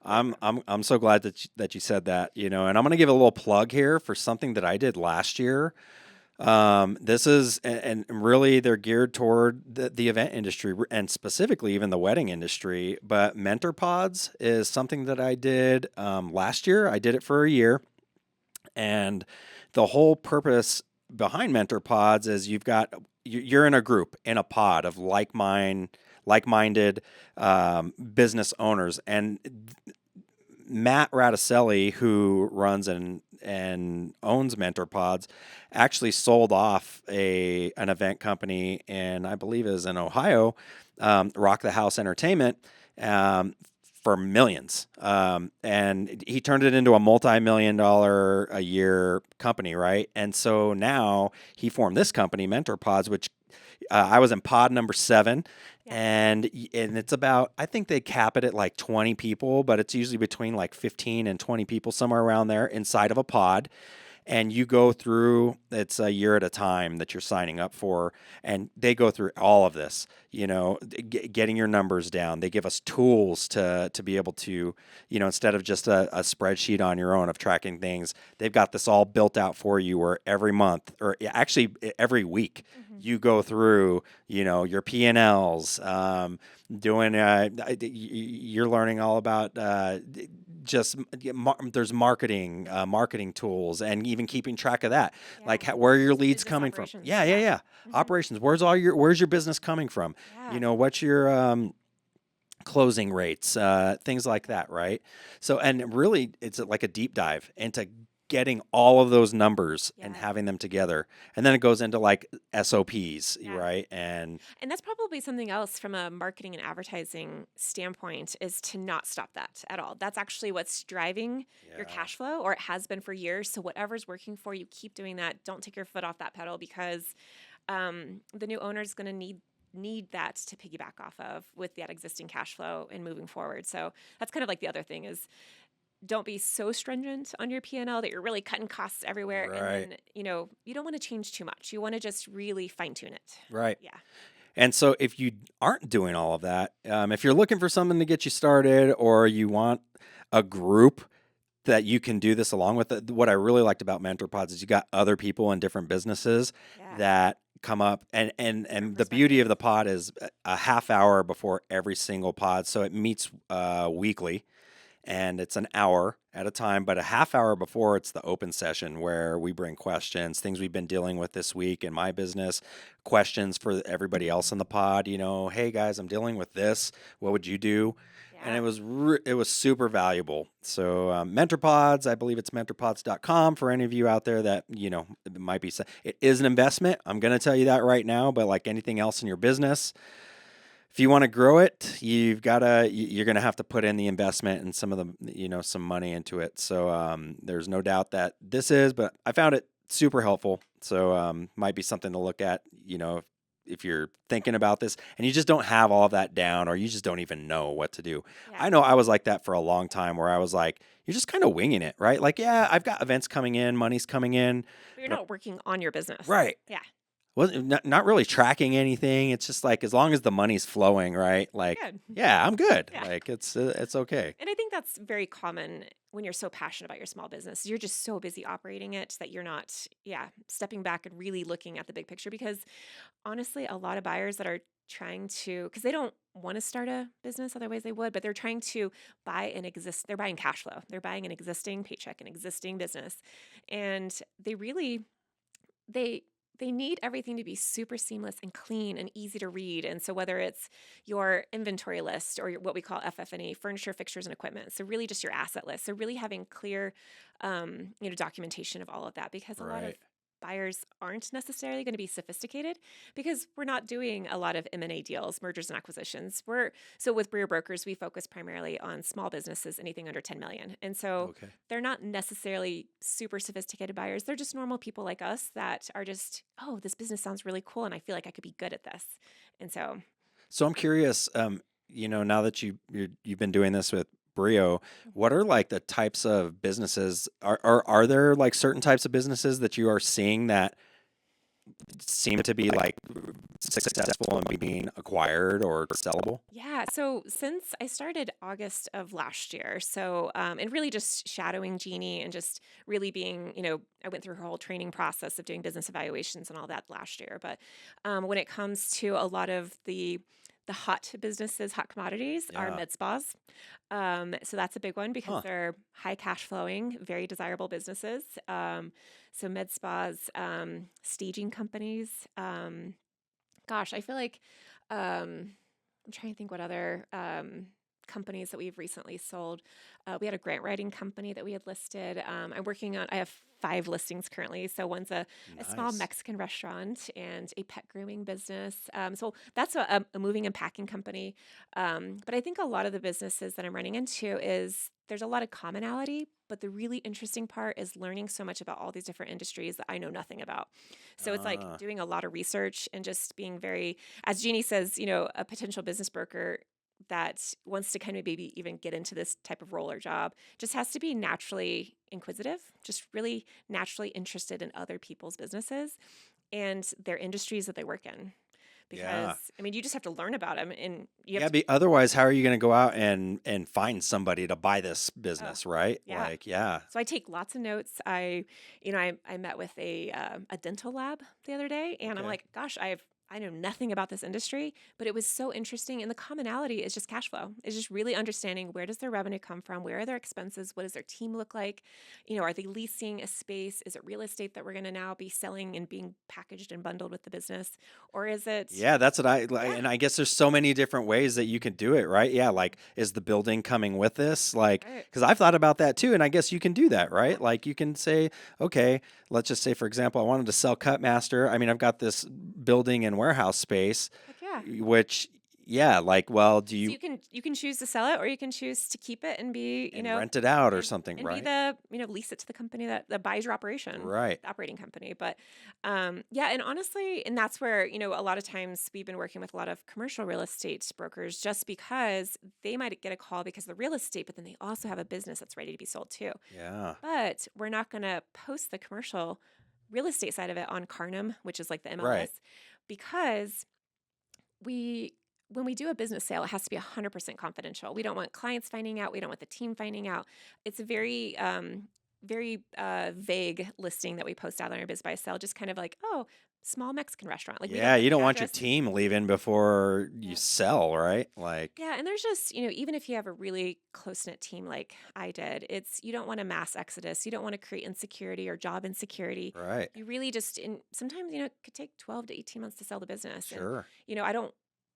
I'm so glad that you said that, and I'm going to give a little plug here for something that I did last year. This is, and really they're geared toward the event industry and specifically even the wedding industry. But Mentor Pods is something that I did last year. I did it for a year, and the whole purpose behind Mentor Pods is you're in a group, in a pod of like-minded business owners, and Matt Radicelli, who runs and owns Mentor Pods, actually sold off an event company, and I believe it was in Ohio, Rock the House Entertainment, um, for millions. And he turned it into a multi-million-dollar a year company, right? And so now he formed this company, Mentor Pods, which I was in pod number 7, Yeah. and it's about, I think they cap it at like 20 people, but it's usually between like 15 and 20 people, somewhere around there inside of a pod. And you go through, it's a year at a time that you're signing up for, and they go through all of this, getting your numbers down. They give us tools to be able to, instead of just a spreadsheet on your own of tracking things, they've got this all built out for you, where every month, or actually every week, you go through, your P&Ls, doing, you're learning all about, there's marketing tools, and even keeping track of that, like Yeah. where are your leads Business coming from? operations. Yeah, yeah, Yeah. yeah. Mhm. Operations. Where's your business coming from? Yeah. What's your closing rates, things like that, right? So, and really, it's like a deep dive into getting all of those numbers and Yeah. having them together, and then it goes into like SOPs, Yeah. right? And And that's probably something else from a marketing and advertising standpoint, is to not stop that at all. That's actually what's driving your yeah, cash flow, or it has been for years. So whatever's working for you, keep doing that. Don't take your foot off that pedal, because the new owner is going to need that to piggyback off of with that existing cash flow and moving forward. So that's kind of like the other thing is, don't be so stringent on your P&L that you're really cutting costs everywhere. And right, then, you don't want to change too much. You want to just really fine tune it. right. Yeah. And so, if you aren't doing all of that, if you're looking for something to get you started, or you want a group that you can do this along with, what I really liked about Mentor Pods is you got other people in different businesses Yeah. that come up, and the beauty of the pod is a half hour before every single pod. So it meets weekly, and it's an hour at a time, but a half hour before, it's the open session where we bring questions, things we've been dealing with this week in my business, questions for everybody else in the pod. Hey guys, I'm dealing with this. What would you do? And Yeah. it was super valuable. So Mentor Pods, I believe it's mentorpods.com for any of you out there that it might be. It is an investment. I'm going to tell you that right now. But like anything else in your business, if you want to grow it, you're going to have to put in the investment and some of the, some money into it. So there's no doubt that this is, but I found it super helpful. So might be something to look at, if you're thinking about this and you just don't have all of that down, or you just don't even know what to do. Yeah. I know I was like that for a long time, where I was like, you're just kind of winging it, right? Like, yeah, I've got events coming in, money's coming in, But you're but not working on your business. right. Yeah. Wasn't not really tracking anything. It's just like, as long as the money's flowing, right? Like, Good. yeah, I'm good. Yeah. Like it's okay. And I think that's very common when you're so passionate about your small business. You're just so busy operating it that you're not, stepping back and really looking at the big picture. Because honestly, a lot of buyers that are trying to, because they don't want to start a business, otherwise they would, but they're trying to they're buying cash flow. They're buying an existing paycheck, an existing business. And they they need everything to be super seamless and clean and easy to read. And so whether it's your inventory list, or what we call FF&E, furniture, fixtures, and equipment, so really just your asset list. So really having clear, documentation of all of that, because a lot of Right. buyers aren't necessarily going to be sophisticated, because we're not doing a lot of M&A deals, mergers and acquisitions. So with Brio Brokers, we focus primarily on small businesses, anything under 10 million. And so Okay. they're not necessarily super sophisticated buyers. They're just normal people like us that are just, oh, this business sounds really cool and I feel like I could be good at this. And so, So I'm curious, now that you've been doing this with Brio, what are like the types of businesses? Are there like certain types of businesses that you are seeing that seem to be like successful in being acquired or sellable? yeah. So since I started August of last year, and really just shadowing Jeannie and just really being, I went through her whole training process of doing business evaluations and all that last year. But when it comes to a lot of the hot businesses, hot commodities are Yeah. med spas. So that's a big one, because Huh. they're high cash flowing, very desirable businesses. So med spas, staging companies. Gosh, I feel like I'm trying to think what other. companies that we've recently sold. We had a grant writing company that we had listed. I have 5 listings currently. So one's a small Nice. Mexican restaurant and a pet grooming business. So that's a moving and packing company. But I think a lot of the businesses that I'm running into is there's a lot of commonality, but the really interesting part is learning so much about all these different industries that I know nothing about. So it's like Ah, doing a lot of research and just being very, as Jeannie says, a potential business broker that wants to kind of maybe even get into this type of role or job just has to be naturally inquisitive, just really naturally interested in other people's businesses and their industries that they work in. Because yeah. I mean, you just have to learn about them, and you have Yeah, to. otherwise, how are you going to go out and find somebody to buy this Oh, business, right? yeah. Like, yeah, So I take lots of notes. I met with a dental lab the other day, and I'm okay, like, gosh, I know nothing about this industry, but it was so interesting. And the commonality is just cash flow. It's just really understanding where does their revenue come from, where are their expenses, what does their team look like, are they leasing a space? Is it real estate that we're going to now be selling and being packaged and bundled with the business, or is it? yeah. That's what I like, Yeah, and I guess there's so many different ways that you can do it, right? Yeah, mhm, like, is the building coming with this? Like, right, because I've thought about that too, and I guess you can do that, yeah, right? Like, you can say, okay, let's just say, for example, I wanted to sell Cutmaster. I mean, I've got this building and warehouse space, heck yeah. which, yeah, like, well, do So you you can choose to sell it, or you can choose to keep it and be, and rent it out or and something, be right? the, lease it to the company that buys your operation, Right. the operating company. But yeah, and honestly, and that's where, a lot of times we've been working with a lot of commercial real estate brokers just because they might get a call because of the real estate, but then they also have a business that's ready to be sold too. Yeah. But we're not going to post the commercial real estate side of it on Carnum, which is like the Right. MLS, because we when we do a business sale, it has to be 100% confidential. We don't want clients finding out. We don't want the team finding out. It's a very vague listing that we post out on our Biz Buy Sell, just kind of like, oh, small Mexican restaurant. Like we don't Yeah, put you the don't want your address. team leaving before you Yep. sell, right? Like, Yeah, and there's just, even if you have a really close knit team like I did, it's you don't want a mass exodus. You don't want to create insecurity or job insecurity. right. You really just, and sometimes, it could take 12 to 18 months to sell the business. And, Sure.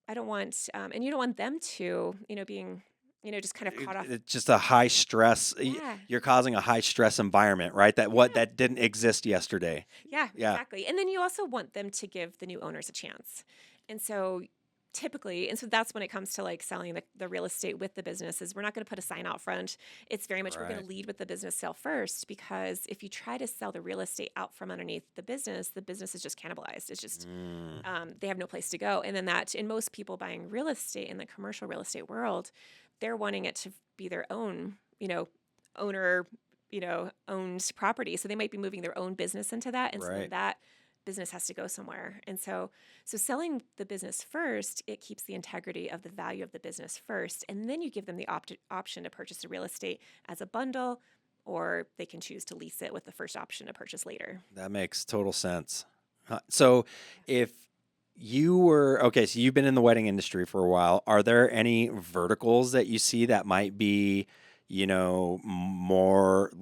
I don't want, and you don't want them to, being, just kind of caught off. It's just a high stress. Yeah, You're causing a high stress environment, right? yeah, That didn't exist yesterday. yeah, Yeah. exactly. And then you also want them to give the new owners a chance. And so and so that's when it comes to like selling the real estate with the business is we're not going to put a sign out front. It's very much we're going Right. to lead with the business sale first, because if you try to sell the real estate out from underneath the business is just cannibalized. It's just Mm, they have no place to go. And then that, and most people buying real estate in the commercial real estate world, they're wanting it to be their own, owner, owned property. So they might be moving their own business into that. And so then right. that business has to go somewhere. And so selling the business first, it keeps the integrity of the value of the business first. And then you give them the option to purchase the real estate as a bundle, or they can choose to lease it with the first option to purchase later. That makes total sense. So, if you were okay, so you've been in the wedding industry for a while. Are there any verticals that you see that might be, more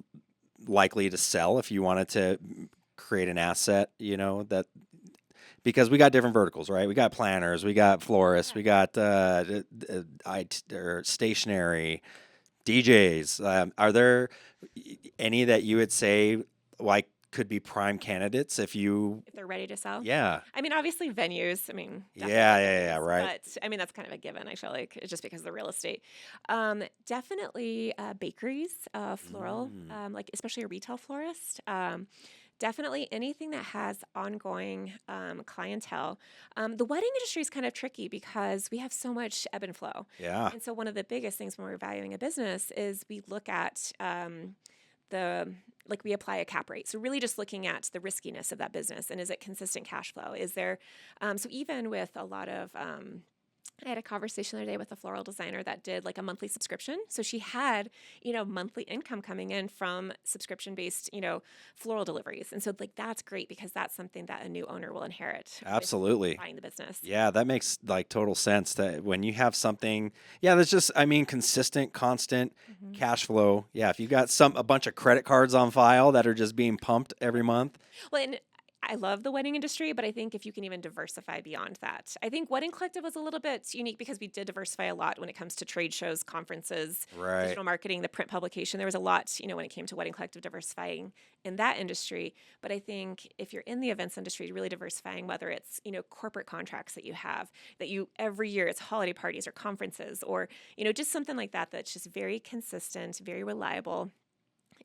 likely to sell if you wanted to create an asset, that because we got different verticals, right? We got planners, we got florists, Yeah. we got or stationary, DJs. Are there any that you would say like could be prime candidates if you? If they're ready to sell. Yeah, I mean, obviously venues. I mean, yeah, definitely yeah, yeah. venues. Right. But I mean, that's kind of a given. I feel like it's just because of the real estate. Definitely bakeries, floral, Mm, like especially a retail florist. Definitely anything that has ongoing clientele. The wedding industry is kind of tricky because we have so much ebb and flow. yeah. And so one of the biggest things when we're valuing a business is we look at the like we apply a cap rate. So really just looking at the riskiness of that business and is it consistent cash flow? Is there so even with a lot of I had a conversation the other day with a floral designer that did like a monthly subscription. So she had, monthly income coming in from subscription based, floral deliveries. And so like that's great because that's something that a new owner will inherit with Absolutely. buying the business. Yeah, that makes like total sense that when you have something, yeah, that's just, I mean, consistent, constant Mhm. cash flow. Yeah, if you got a bunch of credit cards on file that are just being pumped every month. Well, and I love the wedding industry, but I think if you can even diversify beyond that. I think Wedding Collective was a little bit unique because we did diversify a lot when it comes to trade shows, conferences, Right. digital marketing, the print publication. There was a lot, when it came to Wedding Collective diversifying in that industry. But I think if you're in the events industry, really diversifying, whether it's, corporate contracts that you have, that you every year it's holiday parties or conferences or, just something like that that's just very consistent, very reliable,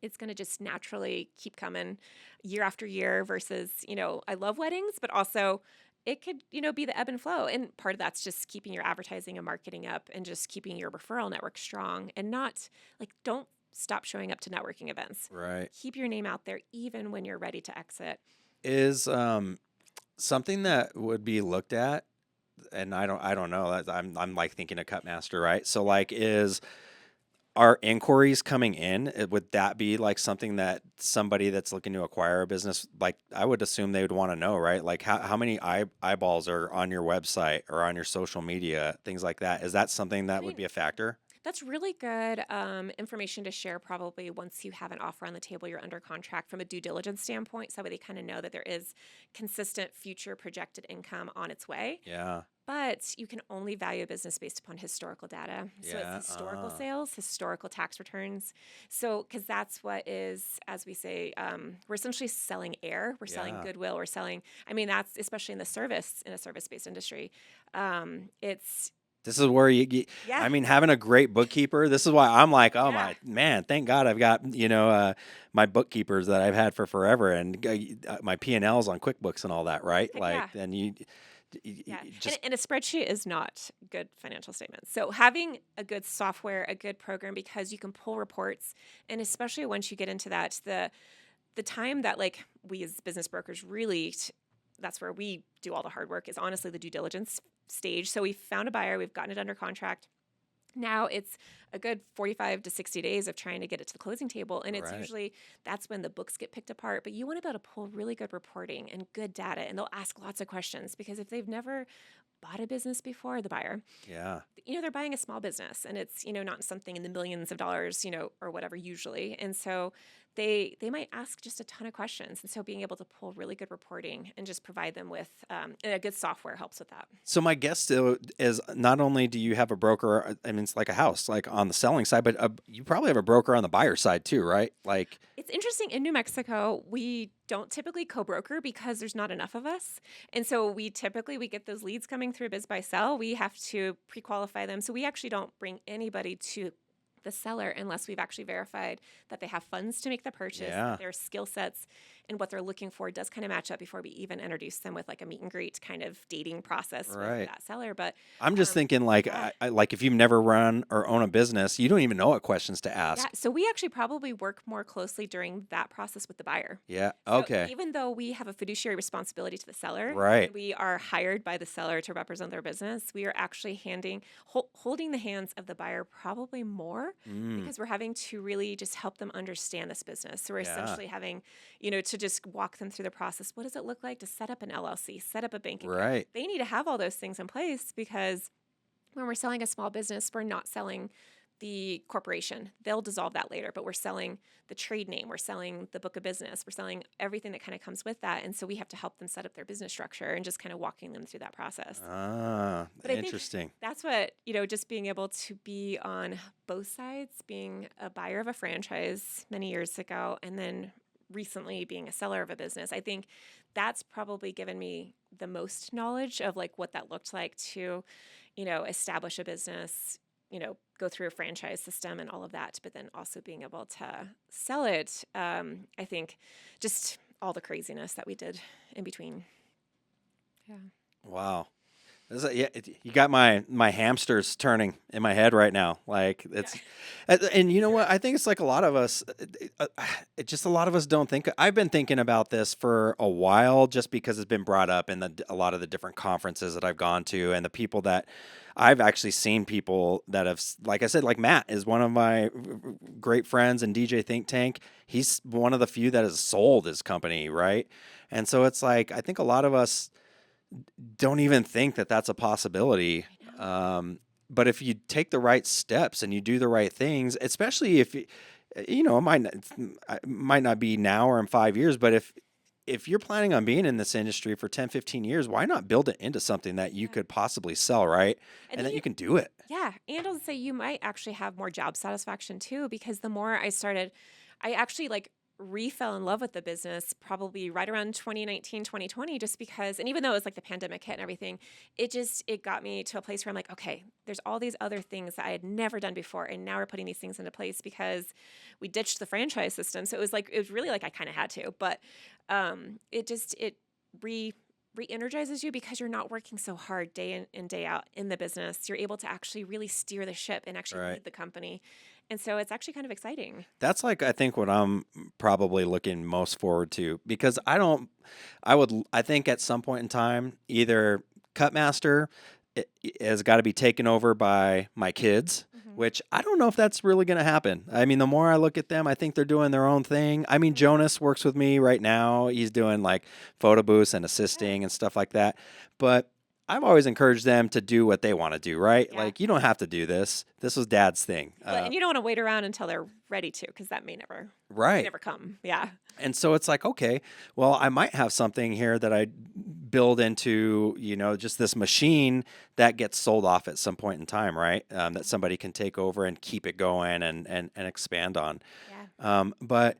it's going to just naturally keep coming year after year versus, I love weddings, but also it could, be the ebb and flow. And part of that's just keeping your advertising and marketing up and just keeping your referral network strong and not like, don't stop showing up to networking events. Right. Keep your name out there even when you're ready to exit. Is something that would be looked at, and I don't know. I'm like thinking of Cutmaster, right? So like, is our inquiries coming in? Would that be like something that somebody that's looking to acquire a business, like I would assume they would want to know, right? Like how many eyeballs are on your website or on your social media, things like that. Is that something that would be a factor? That's really good information to share probably once you have an offer on the table, you're under contract from a due diligence standpoint. So that way they kind of know that there is consistent future projected income on its way. Yeah. But you can only value a business based upon historical data. So Yeah. it's historical sales, historical tax returns. So, because that's what is, as we say, we're essentially selling air, we're selling Yeah. goodwill, we're selling, that's especially in a service based industry. It's, This is where yeah, I mean, having a great bookkeeper. This is why I'm like, oh yeah. my man, thank God I've got my bookkeepers that I've had for forever, and my P&Ls on QuickBooks and all that, right? Heck Like, yeah. then you Yeah. just And a spreadsheet is not good financial statements. So having a good software, a good program, because you can pull reports, and especially once you get into that, the time that like we as business brokers really that's where we do all the hard work is honestly the due diligence stage. So we found a buyer, we've gotten it under contract. Now it's a good 45 to 60 days of trying to get it to the closing table. And it's right. usually that's when the books get picked apart. But you want to be able to pull really good reporting and good data. And they'll ask lots of questions because if they've never bought a business before, the buyer, Yeah. they're buying a small business and it's, not something in the millions of dollars, or whatever usually. And so they might ask just a ton of questions. And so being able to pull really good reporting and just provide them with and a good software helps with that. So my guess still is not only do you have a broker, I mean, it's like a house, like on the selling side, but you probably have a broker on the buyer side too, right? Like, It's interesting in New Mexico, we don't typically co-broker because there's not enough of us. And so we get those leads coming through Biz by Sell. We have to pre-qualify them. So we actually don't bring anybody to the seller unless we've actually verified that they have funds to make the purchase, Yeah. that their skill sets and what they're looking for does kind of match up before we even introduce them with like a meet and greet kind of dating process with right. that seller. But I'm just thinking like, yeah. I like if you've never run or own a business, you don't even know what questions to ask. Yeah, so we actually probably work more closely during that process with the buyer. Yeah. So Okay. even though we have a fiduciary responsibility to the seller, Right. and we are hired by the seller to represent their business, we are actually holding the hands of the buyer probably more because we're having to really just help them understand this business. So we're Yeah. essentially having, to just walk them through the process. What does it look like to set up an LLC, set up a bank account? Right. They need to have all those things in place because when we're selling a small business, we're not selling the corporation. They'll dissolve that later, but we're selling the trade name, we're selling the book of business, we're selling everything that kind of comes with that. And so we have to help them set up their business structure and just kind of walking them through that process. Ah, But I think interesting. that's what, just being able to be on both sides, being a buyer of a franchise many years ago, and then recently being a seller of a business, I think that's probably given me the most knowledge of like what that looked like to, establish a business, go through a franchise system and all of that, but then also being able to sell it. I think just all the craziness that we did in between. Yeah. Wow. Yeah, you got my hamsters turning in my head right now. Like it's, and you know what? I think it's like a lot of us, it just a lot of us don't think. I've been thinking about this for a while, just because it's been brought up in a lot of the different conferences that I've gone to, and the people that I've actually seen people that have, like I said, like Matt is one of my great friends and DJ Think Tank. He's one of the few that has sold his company, right? And so it's like I think a lot of us don't even think that that's a possibility. But if you take the right steps and you do the right things, especially if it might not be now or in 5 years, but if if you're planning on being in this industry for 10, 15 years, why not build it into something that you Yeah. could possibly sell, right? And And then that you can do it. yeah, and I'll say you might actually have more job satisfaction too, because the more I started, I actually like fell in love with the business probably right around 2019, 2020, just because, and even though it was like the pandemic hit and everything, it got me to a place where I'm like, okay, there's all these other things that I had never done before. And now we're putting these things into place because we ditched the franchise system. So it was really like I kind of had to, but it re re-energizes you because you're not working so hard day in and day out in the business. You're able to actually really steer the ship and actually Right. lead the company. And so it's actually kind of exciting. That's like, I think, what I'm probably looking most forward to, because I think at some point in time, either Cutmaster has got to be taken over by my kids, Hmm. which I don't know if that's really going to happen. I mean, the more I look at them, I think they're doing their own thing. I mean, Jonas works with me right now. He's doing like photo booths and Yeah. assisting and stuff like that. But I've always encouraged them to do what they want to do, right? Yeah. Like, you don't have to do this. This was dad's thing. Well, and you don't want to wait around until they're ready to, because that may Right. never come. Yeah. And so it's like, okay, well, I might have something here that I build into, just this machine that gets sold off at some point in time, right? That somebody can take over and keep it going and expand on. Yeah. But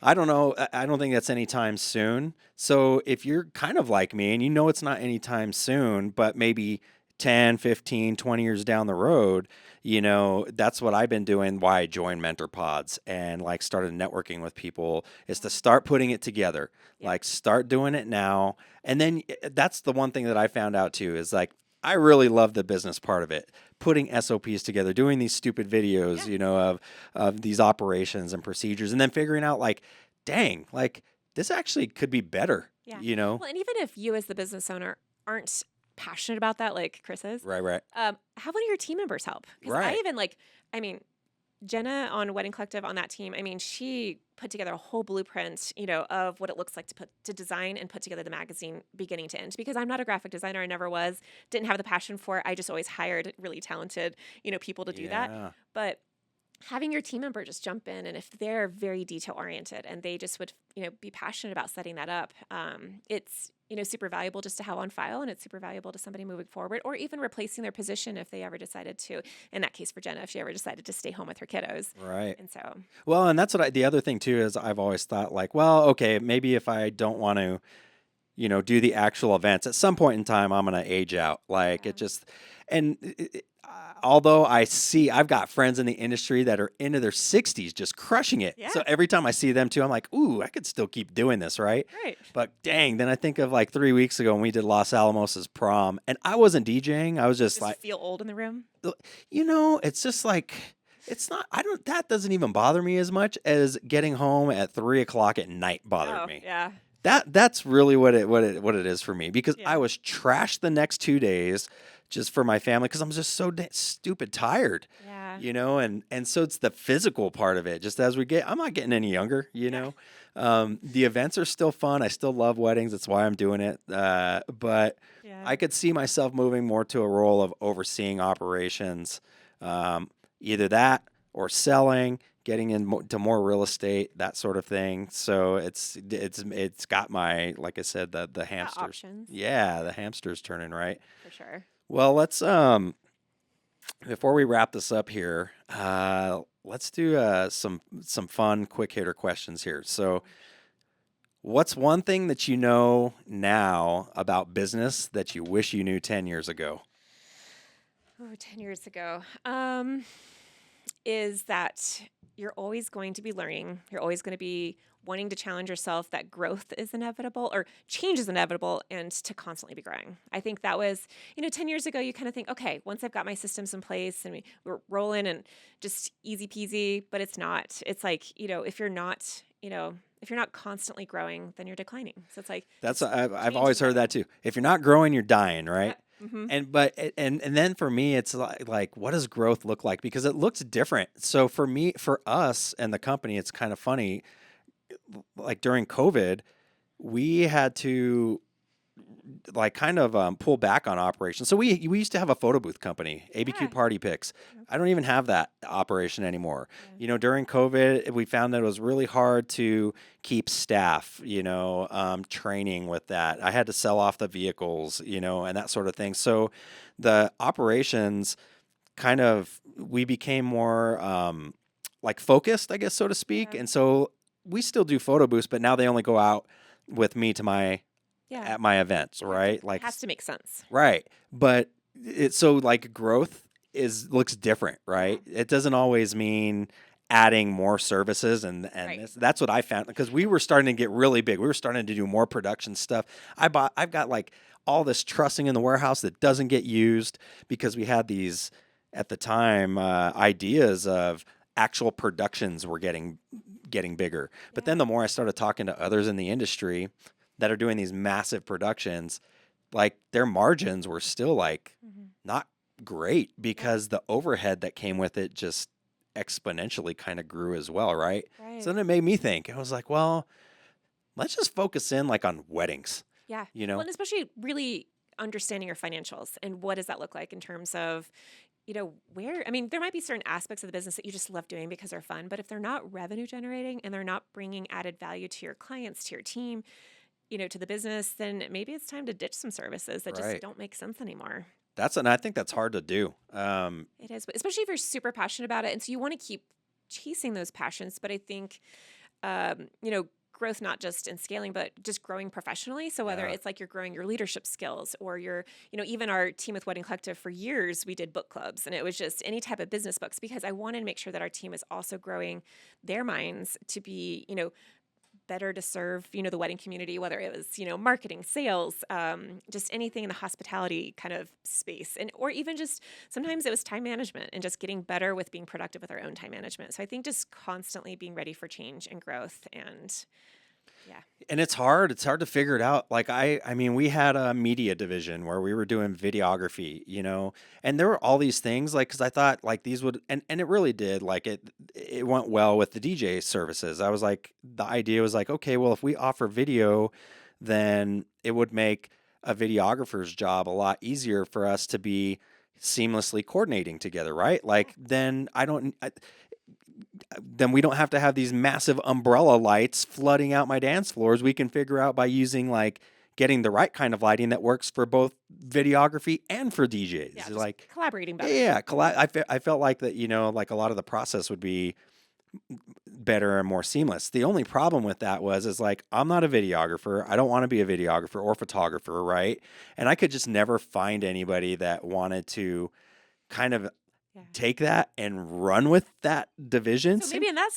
I don't know. I don't think that's anytime soon. So if you're kind of like me and it's not anytime soon, but maybe 10, 15, 20 years down the road, that's what I've been doing. Why I joined Mentor Pods and like started networking with people is to start putting it together, Yeah. like start doing it now. And then that's the one thing that I found out too is like, I really love the business part of it, putting SOPs together, doing these stupid videos, Yeah. of these operations and procedures, and then figuring out like, dang, like this actually could be better, Yeah. you know? Well, and even if you as the business owner aren't passionate about that, like Chris is, Right, right, have one of your team members help. Because I right. even like, I mean, Jenna on Wedding Collective on that team, I mean, she put together a whole blueprint, of what it looks like to design and put together the magazine beginning to end. Because I'm not a graphic designer, I never was, didn't have the passion for it. I just always hired really talented, people to do that. Yeah. But having your team member just jump in, and if they're very detail oriented and they just would be passionate about setting that up, it's super valuable just to have on file, and it's super valuable to somebody moving forward, or even replacing their position if they ever decided to, in that case for Jenna, if she ever decided to stay home with her kiddos. Right. And so Well, and that's the other thing too is I've always thought like, well, okay, maybe if I don't want to, do the actual events at some point in time, I'm going to age out. Like yeah. it just, and although I've got friends in the industry that are into their 60s just crushing it. Yeah. So every time I see them too, I'm like, ooh, I could still keep doing this, right? Right. But dang, then I think of like 3 weeks ago when we did Los Alamos's prom, and I wasn't DJing. I was just Just like, feel old in the room. it's just like, it's not, that doesn't even bother me as much as getting home at 3 o'clock at night bothered Oh, me. yeah. That's really what it is for me, because Yeah. I was trashed the next 2 days just for my family because I'm just so stupid tired, Yeah. and so it's the physical part of it. Just as I'm not getting any younger, the events are still fun. I still love weddings. That's why I'm doing it. But Yeah. I could see myself moving more to a role of overseeing operations, either that or selling, getting into more real estate, that sort of thing. So it's got my, like I said, the Got hamsters. options Yeah, the hamsters turning, right? for sure. Well, let's before we wrap this up here, let's do some fun quick hitter questions here. So, what's one thing that you know now about business that you wish you knew 10 years ago? Oh, 10 years ago. Is that you're always going to be learning. You're always going to be wanting to challenge yourself, that growth is inevitable or change is inevitable, and to constantly be growing. I think that was, 10 years ago, you kind of think, okay, once I've got my systems in place and we're rolling and just easy peasy, but it's not. It's like, if you're not, if you're not constantly growing, then you're declining. So it's like, I've change always is heard that too. If you're not growing, you're dying, right? Mm-hmm. And then for me, it's like what does growth look like? Because it looks different. So for us and the company, it's kind of funny. Like during COVID, we had to like kind of pull back on operations. So we used to have a photo booth company, ABQ Yeah. Party Pics. I don't even have that operation anymore. Yeah. You know, during COVID, we found that it was really hard to keep staff, you know, training with that. I had to sell off the vehicles, you know, and that sort of thing. So the operations kind of, we became more like focused, I guess, so to speak. Yeah. And so we still do photo booths, but now they only go out with me to my Yeah. at my events, Yeah, right? it Like has to make sense. right. But it's so like growth looks different, right? It doesn't always mean adding more services and Right. that's what I found because we were starting to get really big. We were starting to do more production stuff. I've got like all this trussing in the warehouse that doesn't get used because we had these at the time ideas of actual productions were getting bigger. But then Yeah. the more I started talking to others in the industry that are doing these massive productions, like their margins were still like Mhm. not great because the overhead that came with it just exponentially kind of grew as well, right? So Right. then it made me think. I was like, well, let's just focus in like on weddings, Yeah. you Well, know? and especially really understanding your financials and what does that look like in terms of, where, I mean, there might be certain aspects of the business that you just love doing because they're fun, but if they're not revenue generating and they're not bringing added value to your clients, to your team, to the business, then maybe it's time to ditch some services that just Right. don't make sense anymore. And I think that's hard to do. It is, but especially if you're super passionate about it. And so you want to keep chasing those passions. But I think, growth not just in scaling, but just growing professionally. So whether Yeah. it's like you're growing your leadership skills or even our team with Wedding Collective for years, we did book clubs and it was just any type of business books because I wanted to make sure that our team is also growing their minds to be, better to serve, the wedding community, whether it was, marketing, sales, just anything in the hospitality kind of space. And, or even just sometimes it was time management and just getting better with being productive with our own time management. So I think just constantly being ready for change and growth and yeah. And it's hard. It's hard to figure it out. Like I mean, we had a media division where we were doing videography, you know, and there were all these things like, cause I thought like these would, and it really did like it went well with the DJ services. I was like, the idea was like, okay, well, if we offer video, then it would make a videographer's job a lot easier for us to be seamlessly coordinating together, right? Like then then we don't have to have these massive umbrella lights flooding out my dance floors. We can figure out by using like getting the right kind of lighting that works for both videography and for DJs. Yeah, just Like, collaborating better. yeah, I felt like that, you know, like a lot of the process would be better and more seamless. The only problem with that is like, I'm not a videographer. I don't want to be a videographer or photographer, right? And I could just never find anybody that wanted to kind of Yeah. take that and run with that division. So maybe in that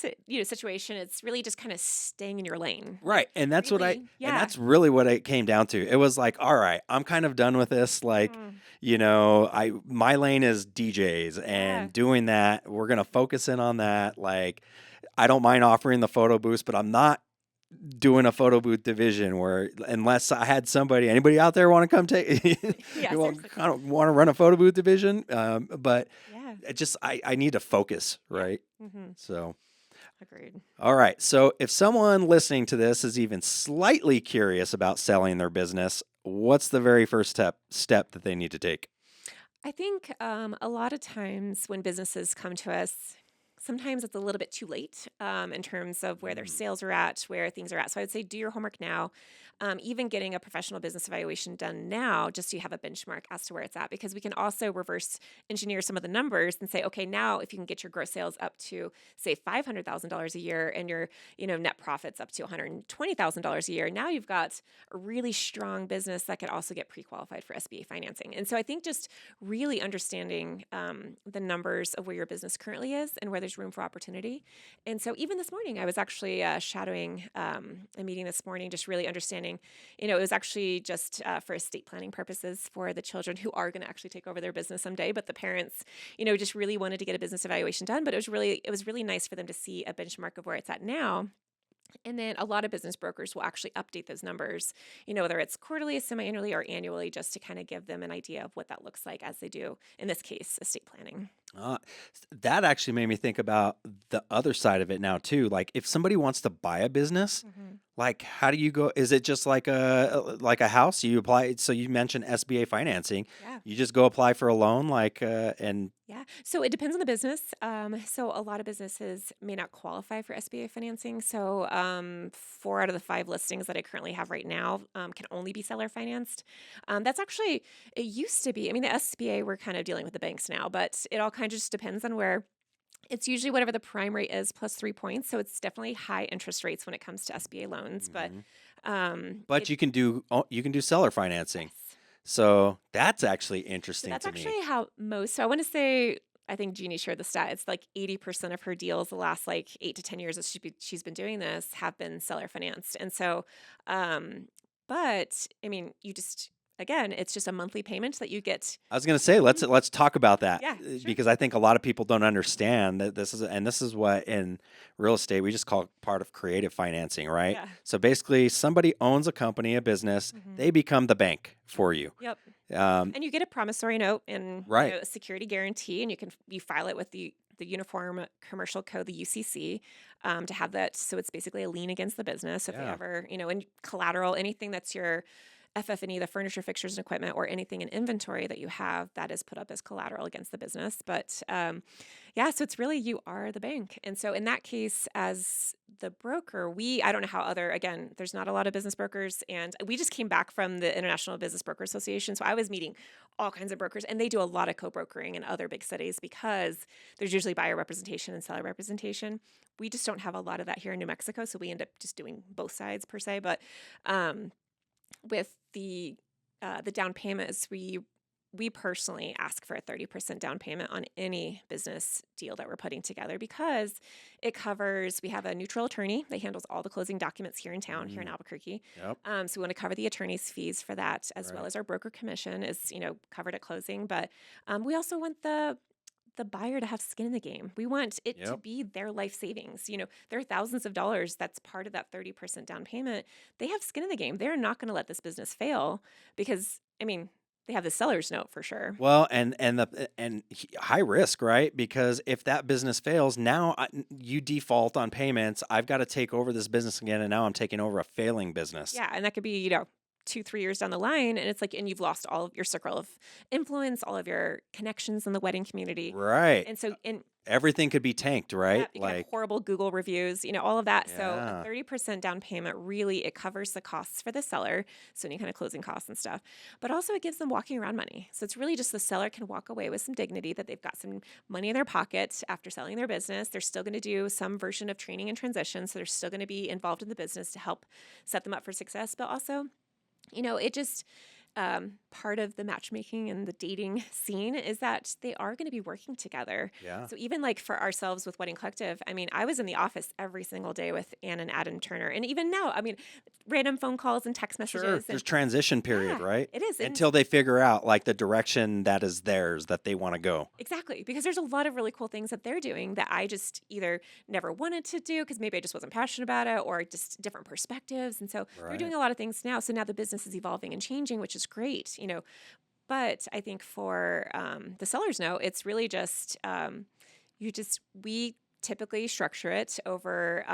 situation, it's really just kind of staying in your lane. Right. And that's what Really, and that's really what it came down to. It was like, all right, I'm kind of done with this. Like, you know, my lane is DJs and doing that. We're going to focus in on that. Like, I don't mind offering the photo booths, but I'm not doing a photo booth division where unless I had anybody out there want to come take Yeah, you seriously. kind of want to run a photo booth division. But Yeah. it just, I need to focus. Right. Mm-hmm. So, Agreed. all right. So if someone listening to this is even slightly curious about selling their business, what's the very first step that they need to take? I think a lot of times when businesses come to us, sometimes it's a little bit too late in terms of where their sales are at, where things are at. So I would say do your homework now. Even getting a professional business evaluation done now, just so you have a benchmark as to where it's at, because we can also reverse engineer some of the numbers and say, okay, now if you can get your gross sales up to say $500,000 a year and your net profits up to $120,000 a year, now you've got a really strong business that could also get pre-qualified for SBA financing. And so I think just really understanding the numbers of where your business currently is and where there's room for opportunity. And so even this morning, I was actually shadowing a meeting this morning, just really understanding, it was actually just for estate planning purposes for the children who are going to actually take over their business someday. But the parents, just really wanted to get a business evaluation done. But it was really nice for them to see a benchmark of where it's at now. And then a lot of business brokers will actually update those numbers, whether it's quarterly, semi-annually, or annually, just to kind of give them an idea of what that looks like as they do, in this case, estate planning. Uh, that actually made me think about the other side of it now too. Like if somebody wants to buy a business, Mhm. like how do you go? Is it just like a house? You apply. So you mentioned SBA financing. Yeah. You just go apply for a loan, and Yeah. So it depends on the business. So a lot of businesses may not qualify for SBA financing. So 4 out of the 5 listings that I currently have right now can only be seller financed. That's actually, it used to be, I mean, the SBA, we're kind of dealing with the banks now, but it all kind of just depends on where. It's usually whatever the prime rate is plus 3 points. So it's definitely high interest rates when it comes to SBA loans. But Mhm. it, But you can do seller financing. yes. So that's actually So interesting that's to me. actually how most, so I want to say, I think Jeannie shared the stat. It's like 80% of her deals the last like 8 to 10 years that she's been doing this have been seller financed. And so, um, but I mean, again, it's just a monthly payment that you get. I was going to say Mhm. let's talk about that Yeah, sure. because I think a lot of people don't understand that this is what in real estate we just call part of creative financing, right? Yeah. So basically, somebody owns a company, a business, Hmm. they become the bank for you. Yep. Um, And you get a promissory note and right. a security guarantee, and you file it with the Uniform Commercial Code, the UCC, to have that. So it's basically a lien against the business. So if they Yeah. ever, and collateral, anything that's your FF&E, the furniture, fixtures, and equipment, or anything in inventory that you have, that is put up as collateral against the business. But yeah, so it's really, you are the bank. And so in that case, as the broker, I don't know how again, there's not a lot of business brokers. And we just came back from the International Business Broker Association. So I was meeting all kinds of brokers, and they do a lot of co-brokering in other big cities because there's usually buyer representation and seller representation. We just don't have a lot of that here in New Mexico. So we end up just doing both sides per se. But um, with the down payments, we personally ask for a 30% down payment on any business deal that we're putting together because it covers, we have a neutral attorney that handles all the closing documents here in town, here in Mm, Albuquerque. yep. So we want to cover the attorney's fees for that, as well Right. as our broker commission is, covered at closing. But we also want the buyer to have skin in the game. We want it to Yep. be their life savings. There are thousands of dollars that's part of that 30% down payment. They have skin in the game. They're not going to let this business fail because, I mean, they have the seller's note for sure. Well, high risk, right? Because if that business fails, now you default on payments. I've got to take over this business again, and now I'm taking over a failing business. Yeah. And that could be, 2, 3 years down the line. And it's like, and you've lost all of your circle of influence, all of your connections in the wedding community. Right. And so, and Everything could be tanked, yeah, right? you can have Like, horrible Google reviews, all of that. So a yeah. 30% down payment, really, it covers the costs for the seller. So any kind of closing costs and stuff, but also it gives them walking around money. So it's really just the seller can walk away with some dignity that they've got some money in their pocket after selling their business. They're still going to do some version of training and transition. So they're still going to be involved in the business to help set them up for success, but also, it just, part of the matchmaking and the dating scene is that they are going to be working together. Yeah. So even like for ourselves with Wedding Collective, I mean, I was in the office every single day with Ann and Adam Turner. And even now, I mean, random phone calls and text Sure. messages. There's And transition period, yeah, right? it is. And Until they figure out like the direction that is theirs that they want to go. exactly, because there's a lot of really cool things that they're doing that I just either never wanted to do because maybe I just wasn't passionate about it, or just different perspectives. And so they're Right. doing a lot of things now. So now the business is evolving and changing, which is great, But I think for the seller's note, it's really just we typically structure it over,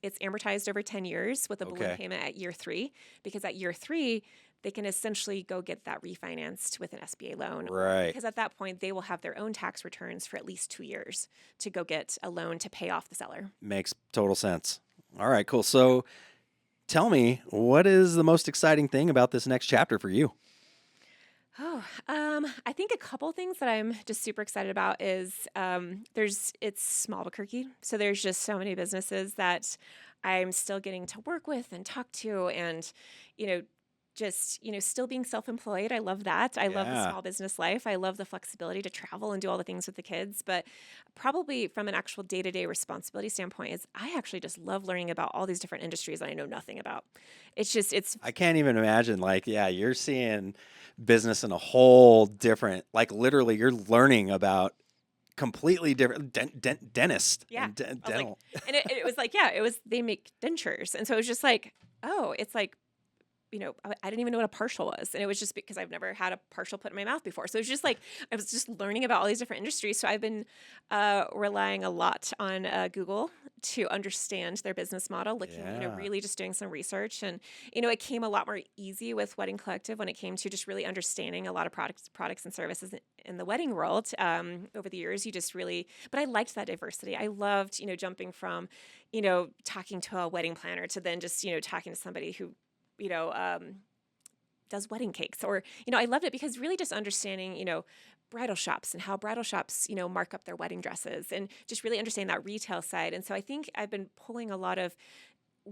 it's amortized over 10 years with a balloon Okay. payment at year 3, because at year 3, they can essentially go get that refinanced with an SBA loan. Right. Because at that point, they will have their own tax returns for at least 2 years to go get a loan to pay off the seller. Makes total sense. All right, cool. So tell me, what is the most exciting thing about this next chapter for you? Oh, I think a couple things that I'm just super excited about is it's small Albuquerque, so there's just so many businesses that I'm still getting to work with and talk to, and you know, still being self-employed. I love that. I love the Yeah. small business life. I love the flexibility to travel and do all the things with the kids. But probably from an actual day-to-day responsibility standpoint, is I actually just love learning about all these different industries that I know nothing about. It's I can't even imagine. Like, yeah, you're seeing business in a whole different, like, literally, you're learning about completely different dentist Yeah. and I was like, dental. and it was like, yeah, it was, they make dentures. And so it was just like, oh, it's like, I didn't even know what a partial was. And it was just because I've never had a partial put in my mouth before. So it was just like, I was just learning about all these different industries. So I've been relying a lot on Google to understand their business model, looking, Yeah. really just doing some research. And, it came a lot more easy with Wedding Collective when it came to just really understanding a lot of products and services in the wedding world. Over the years, you just really, but I liked that diversity. I loved, jumping from, talking to a wedding planner to then just, talking to somebody who, you know, um, does wedding cakes. Or, I loved it because really just understanding, bridal shops and how bridal shops, mark up their wedding dresses and just really understanding that retail side. And so I think I've been pulling a lot of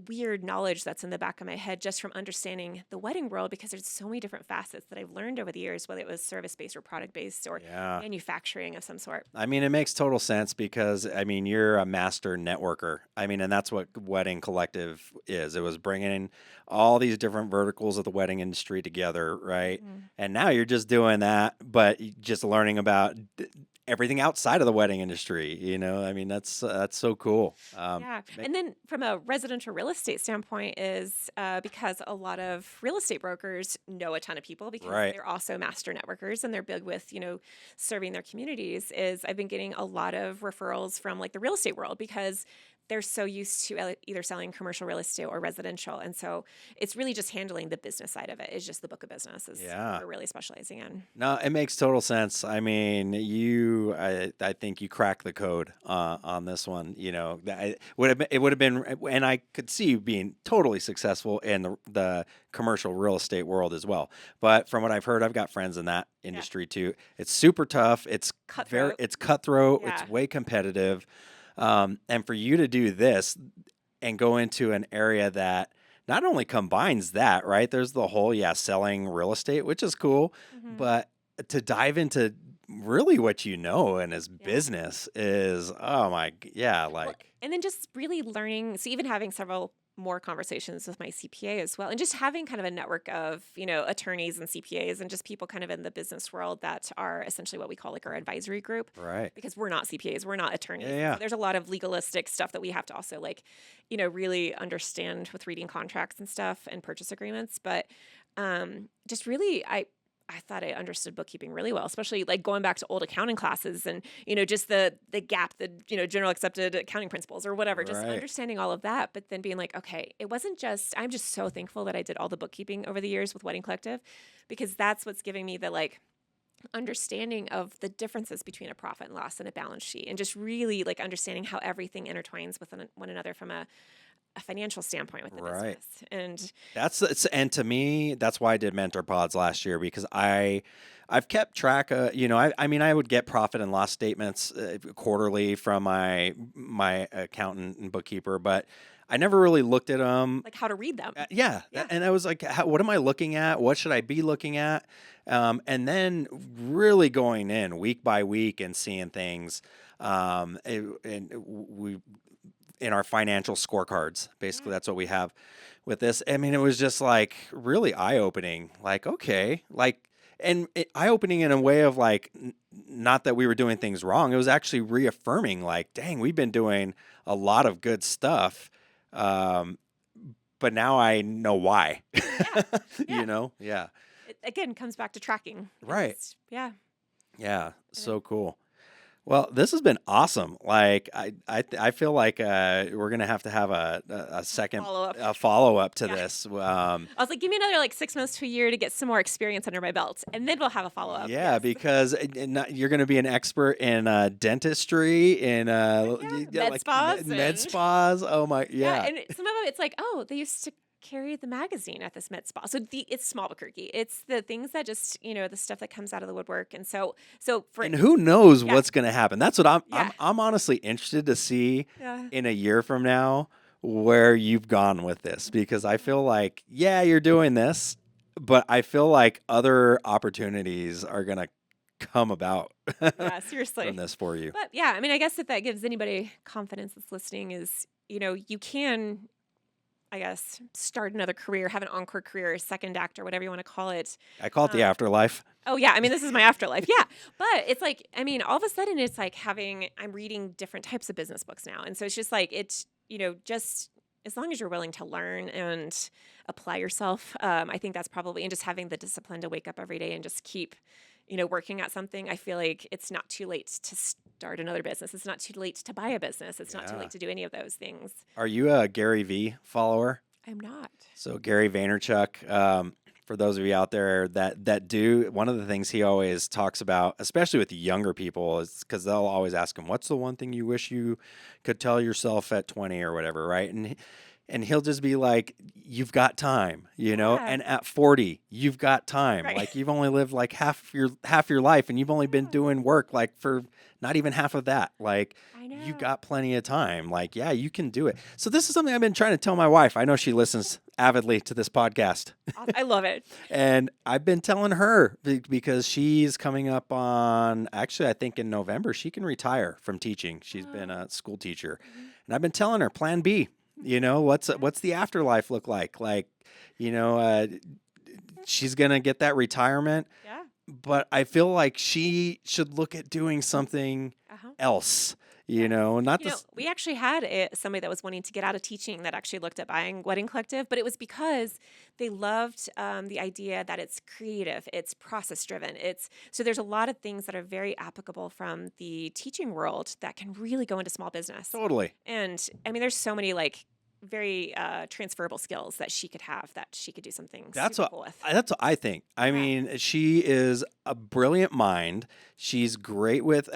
weird knowledge that's in the back of my head just from understanding the wedding world, because there's so many different facets that I've learned over the years, whether it was service-based or product-based or Yeah. manufacturing of some sort. I mean, it makes total sense because, I mean, you're a master networker. I mean, and that's what Wedding Collective is. It was bringing all these different verticals of the wedding industry together, right? And now you're just doing that, but just learning about everything outside of the wedding industry. I mean, that's so cool. Yeah. And then from a residential real estate standpoint is because a lot of real estate brokers know a ton of people because Right. they're also master networkers and they're big with, serving their communities, is I've been getting a lot of referrals from like the real estate world because they're so used to either selling commercial real estate or residential. And so it's really just handling the business side of it. It's just the book of business is Yeah. what we're really specializing in. No, it makes total sense. I mean, I think you cracked the code on this one. It would have been, and I could see you being totally successful in the commercial real estate world as well. But from what I've heard, I've got friends in that industry too. It's super tough. It's Cutthroat. it's cutthroat. Yeah. It's way competitive. And for you to do this and go into an area that not only combines that, right? There's the whole, selling real estate, which is cool, but to dive into really what you know and as business is, And then just really learning. So even having several more conversations with my CPA as well, and just having kind of a network of, attorneys and CPAs and just people kind of in the business world that are essentially what we call like our advisory group. Right. Because we're not CPAs, we're not attorneys. Yeah. So there's a lot of legalistic stuff that we have to also really understand with reading contracts and stuff and purchase agreements. But just really, I thought I understood bookkeeping really well, especially like going back to old accounting classes and, just the gap, the, general accepted accounting principles or whatever, just Right. understanding all of that. But then being like, okay, it wasn't just, I'm just so thankful that I did all the bookkeeping over the years with Wedding Collective, because that's what's giving me the understanding of the differences between a profit and loss and a balance sheet, and just really understanding how everything intertwines with one another from a financial standpoint with the Right. business. And And to me, that's why I did mentor pods last year, because I've kept track of, I mean, I would get profit and loss statements quarterly from my accountant and bookkeeper, but I never really looked at them. like how to read them. Yeah. Yeah. And I was like, what am I looking at? What should I be looking at? And then really going in week by week and seeing things. In our financial scorecards, basically, that's what we have with this. I mean, it was just really eye opening. Okay, and eye-opening in a way of not that we were doing things wrong. It was actually reaffirming dang, we've been doing a lot of good stuff. But now I know why. Yeah. Yeah. It, again, comes back to tracking. Right. Yeah. Yeah. So cool. Well, this has been awesome. I feel like we're gonna have a second follow up to this. I was like, give me another 6 months to a year to get some more experience under my belt, and then we'll have a follow up. Yeah, because you're gonna be an expert in dentistry, in med spas, med spas. Oh my, yeah. And some of them, it's they used to carry the magazine at this med spa. So it's small but quirky. It's the things that just, the stuff that comes out of the woodwork. And so and who knows what's going to happen? That's what Yeah. I'm honestly interested to see Yeah. in a year from now where you've gone with this, because I feel like, you're doing this, but I feel like other opportunities are going to come about Yeah, seriously. from this for you. But yeah, I mean, I guess if that gives anybody confidence that's listening is, you can I guess, start another career, have an encore career, second act, or whatever you want to call it. I call it the afterlife. Oh yeah, I mean this is my afterlife. Yeah. But it's like, I mean, all of a sudden it's like I'm reading different types of business books now. And so it's just like just as long as you're willing to learn and apply yourself, I think that's probably, and just having the discipline to wake up every day and just keep, working at something. I feel like it's not too late to start another business. It's not too late to buy a business. It's not too Yeah. late to do any of those things. Are you a Gary V follower? I'm not. So Gary Vaynerchuk, for those of you out there that do, one of the things he always talks about, especially with the younger people, is because they'll always ask him, "What's the one thing you wish you could tell yourself at 20 or whatever?" Right? And he'll just be like, "You've got time, Yeah. and at 40, you've got time. Right. Like you've only lived like half your life, and you've only been doing work like for not even half of that. Like I know. you got plenty of time. Like, yeah, you can do it." So this is something I've been trying to tell my wife. I know she listens avidly to this podcast. I love it. And I've been telling her because she's coming up on, actually, I think in November, she can retire from teaching. She's been a school teacher. And I've been telling her, plan B, what's the afterlife look like? Like, she's going to get that retirement, Yeah. but I feel like she should look at doing something Uh-huh. else, not You know, we actually had somebody that was wanting to get out of teaching that actually looked at buying Wedding Collective, but it was because they loved the idea that it's creative, it's process driven. So there's a lot of things that are very applicable from the teaching world that can really go into small business. totally. And I mean, there's so many like very transferable skills that she could have that she could do something That's super what cool with. that's what I think. I mean, she is a brilliant mind. She's great with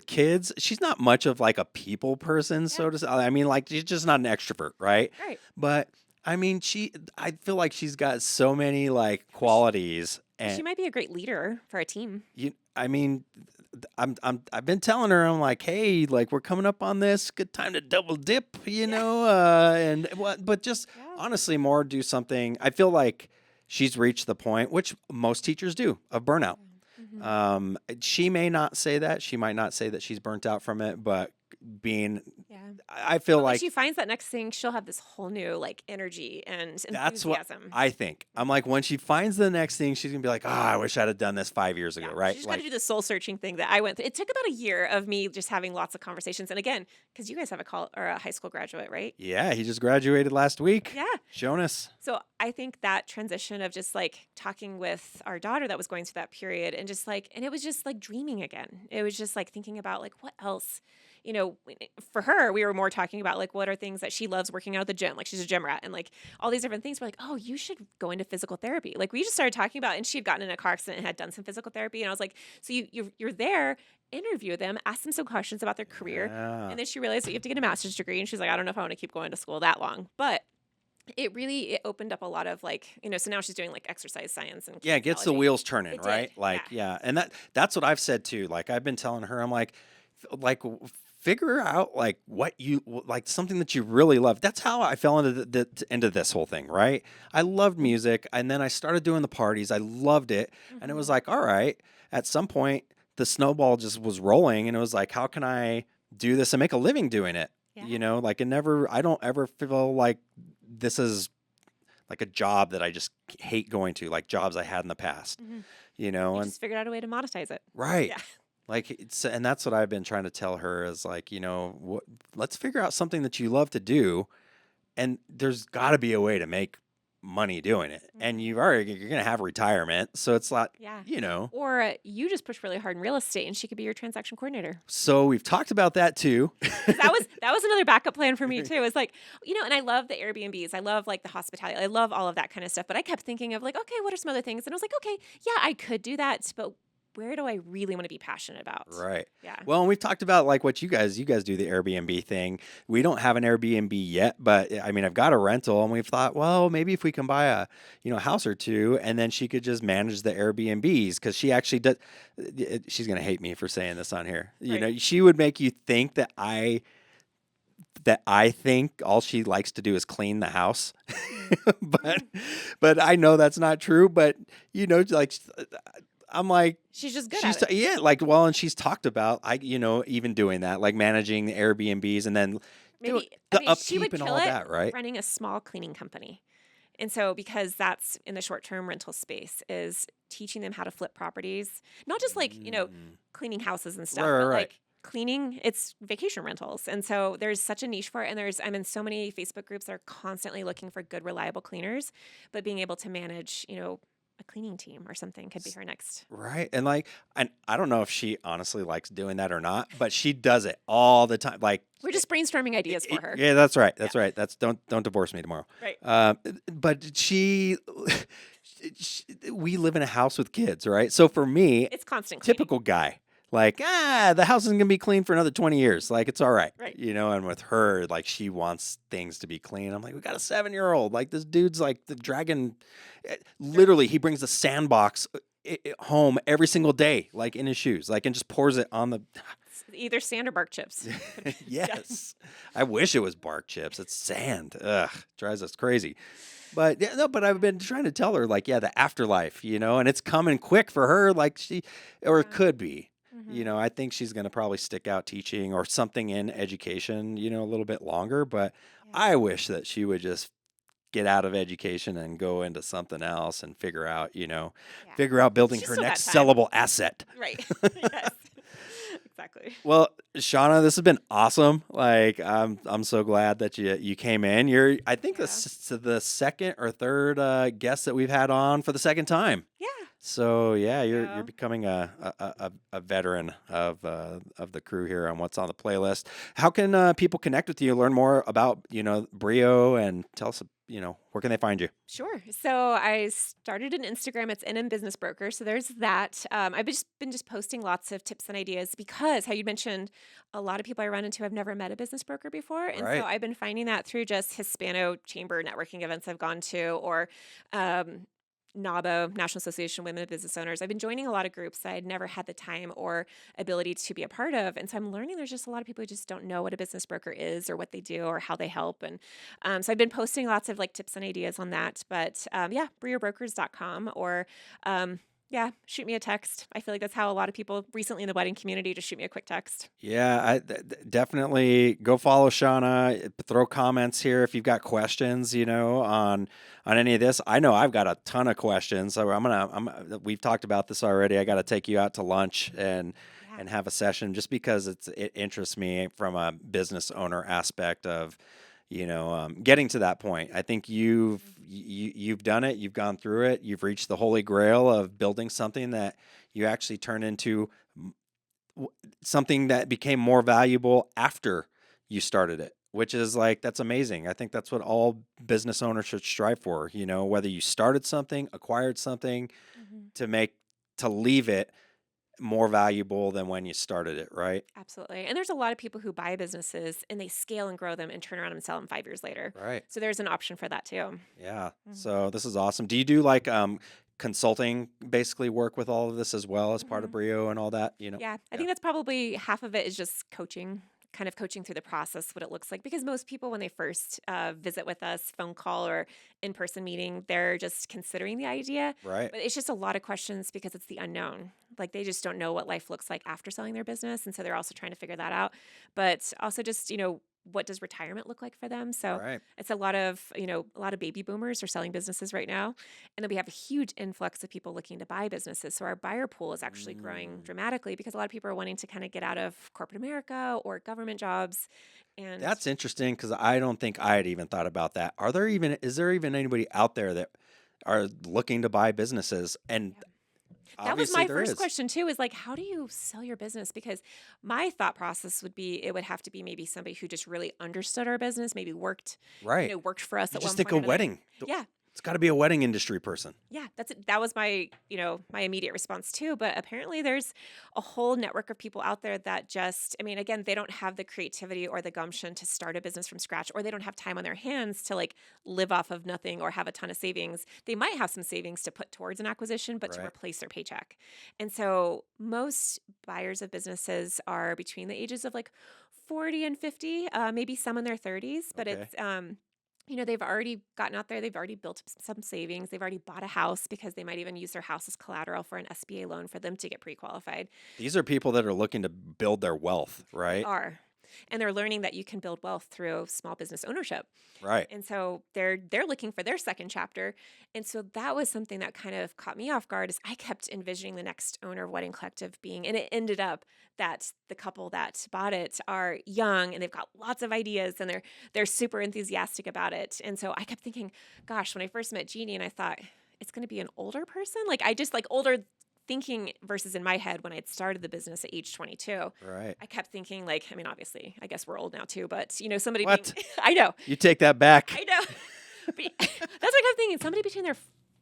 kids. She's not much of like a people person, so to say. I mean, like she's just not an extrovert, right? Right. But I mean, I feel like she's got so many like qualities, She and might be a great leader for a team. I mean, I've been telling her, I'm like, hey, like we're coming up on this, good time to double dip, and what, but just Yeah. honestly, more do something. I feel like she's reached the point, which most teachers do, of burnout. Mhm. She may not say that, she might not say that she's burnt out from it, but Yeah. I feel But when like she finds that next thing, she'll have this whole new like energy and that's what enthusiasm. I think. I'm like, when she finds the next thing, she's gonna be like, I wish I'd have done this 5 years ago, Yeah, right? she just got Like, to do the soul searching thing that I went through. It took about a year of me just having lots of conversations. And again, because you guys have a high school graduate, right? yeah, he just graduated last week. Yeah. Jonas. So I think that transition of just like talking with our daughter that was going through that period and just like, and it was just like dreaming again. It was just like thinking about like what else, for her, we were more talking about like what are things that she loves working out at the gym. Like she's a gym rat and like all these different things. We're like, oh, you should go into physical therapy. Like we just started talking about, and she had gotten in a car accident and had done some physical therapy. And I was like, so you're there, interview them, ask them some questions about their career. Yeah. And then she realized that you have to get a master's degree. And she's like, I don't know if I want to keep going to school that long, but it opened up a lot of like, so now she's doing like exercise science and Yeah, it gets the kinesiology. wheels turning, It right? did, Like, yeah. yeah. And that's what I've said too. Like I've been telling her, I'm like figure out like what you like, something that you really love. That's how I fell into this whole thing, right? I loved music, and then I started doing the parties. I loved it, and it was Mhm. like, all right, at some point the snowball just was rolling, and it was like, how can I do this and make a living doing it? Yeah. Like I don't ever feel like this is like a job that I just hate going to, like jobs I had in the past, Mhm. You and just figured out a way to monetize it. right. Yeah. Like and that's what I've been trying to tell her is like, let's figure out something that you love to do, and there's got to be a way to make money doing it. And you're going to have retirement, so it's like, Yeah. you. Or you just push really hard in real estate and she could be your transaction coordinator. So we've talked about that too. 'Cause that was another backup plan for me too. It's like, and I love the Airbnbs. I love like the hospitality. I love all of that kind of stuff. But I kept thinking of like, okay, what are some other things? And I was like, okay, yeah, I could do that, but where do I really want to be passionate about? Right. Yeah. Well, and we've talked about like what you guys do the Airbnb thing. We don't have an Airbnb yet, but I mean, I've got a rental, and we've thought, well, maybe if we can buy a house or two, and then she could just manage the Airbnbs, because she actually does. She's gonna hate me for saying this on here. Right. She would make you think that I think all she likes to do is clean the house, but I know that's not true. But like. I'm like, She's just good at it. yeah, like, well, and she's talked about, even doing that, like managing the Airbnbs, and then maybe, I the mean, she would upkeep and kill all it that, right? running a small cleaning company. And so, because that's in the short-term rental space, is teaching them how to flip properties, not just like, Mm. cleaning houses and Right, stuff, right, but right. like cleaning, it's vacation rentals. And so there's such a niche for it. And I'm in so many Facebook groups that are constantly looking for good, reliable cleaners, but being able to manage, a cleaning team or something could be her next. Right. And I don't know if she honestly likes doing that or not, but she does it all the time. Like, We're just brainstorming ideas for her. yeah, that's right. Yeah. That's right. That's don't divorce me tomorrow. Right. But we live in a house with kids, right? So for me, It's constant cleaning. typical guy, like, the house isn't gonna be clean for another 20 years. Like, it's all right. Right. And with her, like, she wants things to be clean. I'm like, we got a 7-year-old. Like, this dude's like the dragon. Literally, he brings the sandbox home every single day, like in his shoes, like, and just pours it on the. It's either sand or bark chips. Yes. I wish it was bark chips. It's sand. Ugh, drives us crazy. But yeah, no, but I've been trying to tell her, like, yeah, the afterlife, and it's coming quick for her, like or it Yeah. could be. Mhm. I think she's going to probably stick out teaching or something in education, a little bit longer. But Yeah. I wish that she would just get out of education and go into something else and figure out Yeah. building She's her still got next time. sellable asset. Right. Yes. Exactly. Well, Shauna, this has been awesome. Like, I'm so glad that you came in. You're, I think, Yeah. the second or third guest that we've had on for the second time. Yeah. So yeah, you're Yeah. becoming a veteran of the crew here on What's on the Playlist. How can people connect with you, learn more about Brio, and tell us where can they find you? Sure. So I started an Instagram. It's NM Business Broker. So there's that. I've been just posting lots of tips and ideas because, how you mentioned, a lot of people I run into have never met a business broker before, and Right. so I've been finding that through just Hispano Chamber networking events I've gone to, or um, NABO, National Association of Women Business Owners. I've been joining a lot of groups that I'd never had the time or ability to be a part of. And so I'm learning there's just a lot of people who just don't know what a business broker is or what they do or how they help. And so I've been posting lots of like tips and ideas on that. But yeah, briobrokers.com, or yeah, shoot me a text. I feel like that's how a lot of people recently in the wedding community just shoot me a quick text. Yeah, definitely go follow Shauna. Throw comments here if you've got questions, on any of this. I know I've got a ton of questions, so we've talked about this already. I got to take you out to lunch and Yeah. have a session just because it interests me from a business owner aspect of getting to that point. I think you've done it. You've gone through it. You've reached the holy grail of building something that you actually turn into something that became more valuable after you started it, which is like, that's amazing. I think that's what all business owners should strive for, whether you started something, acquired something, Mhm. to leave it more valuable than when you started it, right? Absolutely. And there's a lot of people who buy businesses and they scale and grow them and turn around and sell them 5 years later. Right. So there's an option for that too. Yeah. Mhm. So this is awesome. Do you do like consulting, basically work with all of this as well as part of Mhm. Brio and all that, Yeah, I Yeah. think that's probably half of it is just coaching, kind of coaching through the process, what it looks like. Because most people, when they first visit with us, phone call or in person meeting, they're just considering the idea. Right. But it's just a lot of questions because it's the unknown. Like they just don't know what life looks like after selling their business. And so they're also trying to figure that out. But also just, what does retirement look like for them? So Right. it's a lot of, a lot of baby boomers are selling businesses right now. And then we have a huge influx of people looking to buy businesses. So our buyer pool is actually growing Mm. dramatically because a lot of people are wanting to kind of get out of corporate America or government jobs. And That's interesting because I don't think I had even thought about that. Is there even anybody out there that are looking to buy businesses? And that was obviously my there first is. question too, is like, how do you sell your business? Because my thought process would be, it would have to be maybe somebody who just really understood our business, maybe worked, Right. worked for us You at just one think point a or another. wedding. Yeah. It's got to be a wedding industry person. Yeah, that's it. That was my, my immediate response too. But apparently there's a whole network of people out there that just, I mean, again, they don't have the creativity or the gumption to start a business from scratch, or they don't have time on their hands to like live off of nothing or have a ton of savings. They might have some savings to put towards an acquisition, but to Right. replace their paycheck. And so most buyers of businesses are between the ages of like 40 and 50, maybe some in their 30s, but Okay. it's, they've already gotten out there. They've already built up some savings. They've already bought a house because they might even use their house as collateral for an SBA loan for them to get pre-qualified. These are people that are looking to build their wealth, They right? are. and they're learning that you can build wealth through small business ownership. Right. And so they're looking for their second chapter. And so that was something that kind of caught me off guard, is I kept envisioning the next owner of Wedding Collective being, and it ended up that the couple that bought it are young and they've got lots of ideas and they're super enthusiastic about it. And so I kept thinking, gosh, when I first met Jeannie, and I thought it's going to be an older person. Like I just like older thinking versus in my head when I'd started the business at age 22. Right. I kept thinking like, I mean, obviously, I guess we're old now too, but you know, somebody What? being, I know, You take that back. I know. But that's what I kept thinking. Somebody between their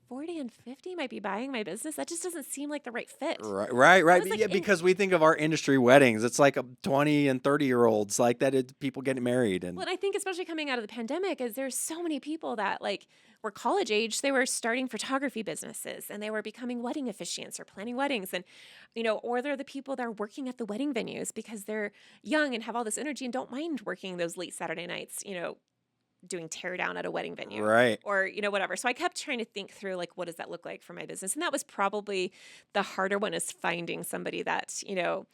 40 and 50 might be buying my business. That just doesn't seem like the right fit. Right. was like Yeah, because we think of our industry weddings. It's like a 20 and 30-year-olds, like that. People getting married, and Well, and I think especially coming out of the pandemic, is there's so many people that like were college age. They were starting photography businesses and they were becoming wedding officiants or planning weddings, and you know, or they're the people that are working at the wedding venues because they're young and have all this energy and don't mind working those late Saturday nights. You know, doing tear down at a wedding venue, right. or you know, whatever. So I kept trying to think through like, what does that look like for my business? And that was probably the harder one, is finding somebody that, you know,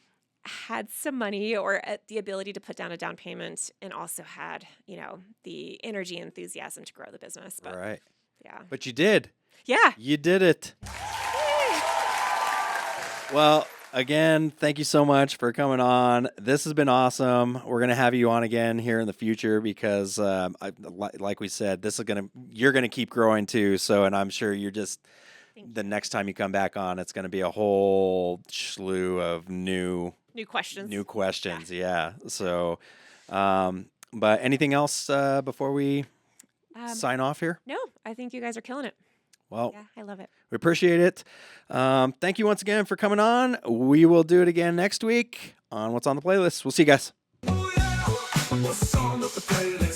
had some money or the ability to put down a down payment and also had, you know, the energy and enthusiasm to grow the business. But Right. yeah. But you did. Yeah. You did it. Well, again, thank you so much for coming on. This has been awesome. We're gonna have you on again here in the future because, like we said, you're gonna keep growing too. So, and I'm sure you're just the next time you come back on, it's gonna be a whole slew of new questions. Yeah. So, but anything else before we sign off here? No, I think you guys are killing it. Well, Yeah, I love it. we appreciate it. Thank you once again for coming on. We will do it again next week on What's on the Playlist. We'll see you guys. Oh yeah, what's on the playlist?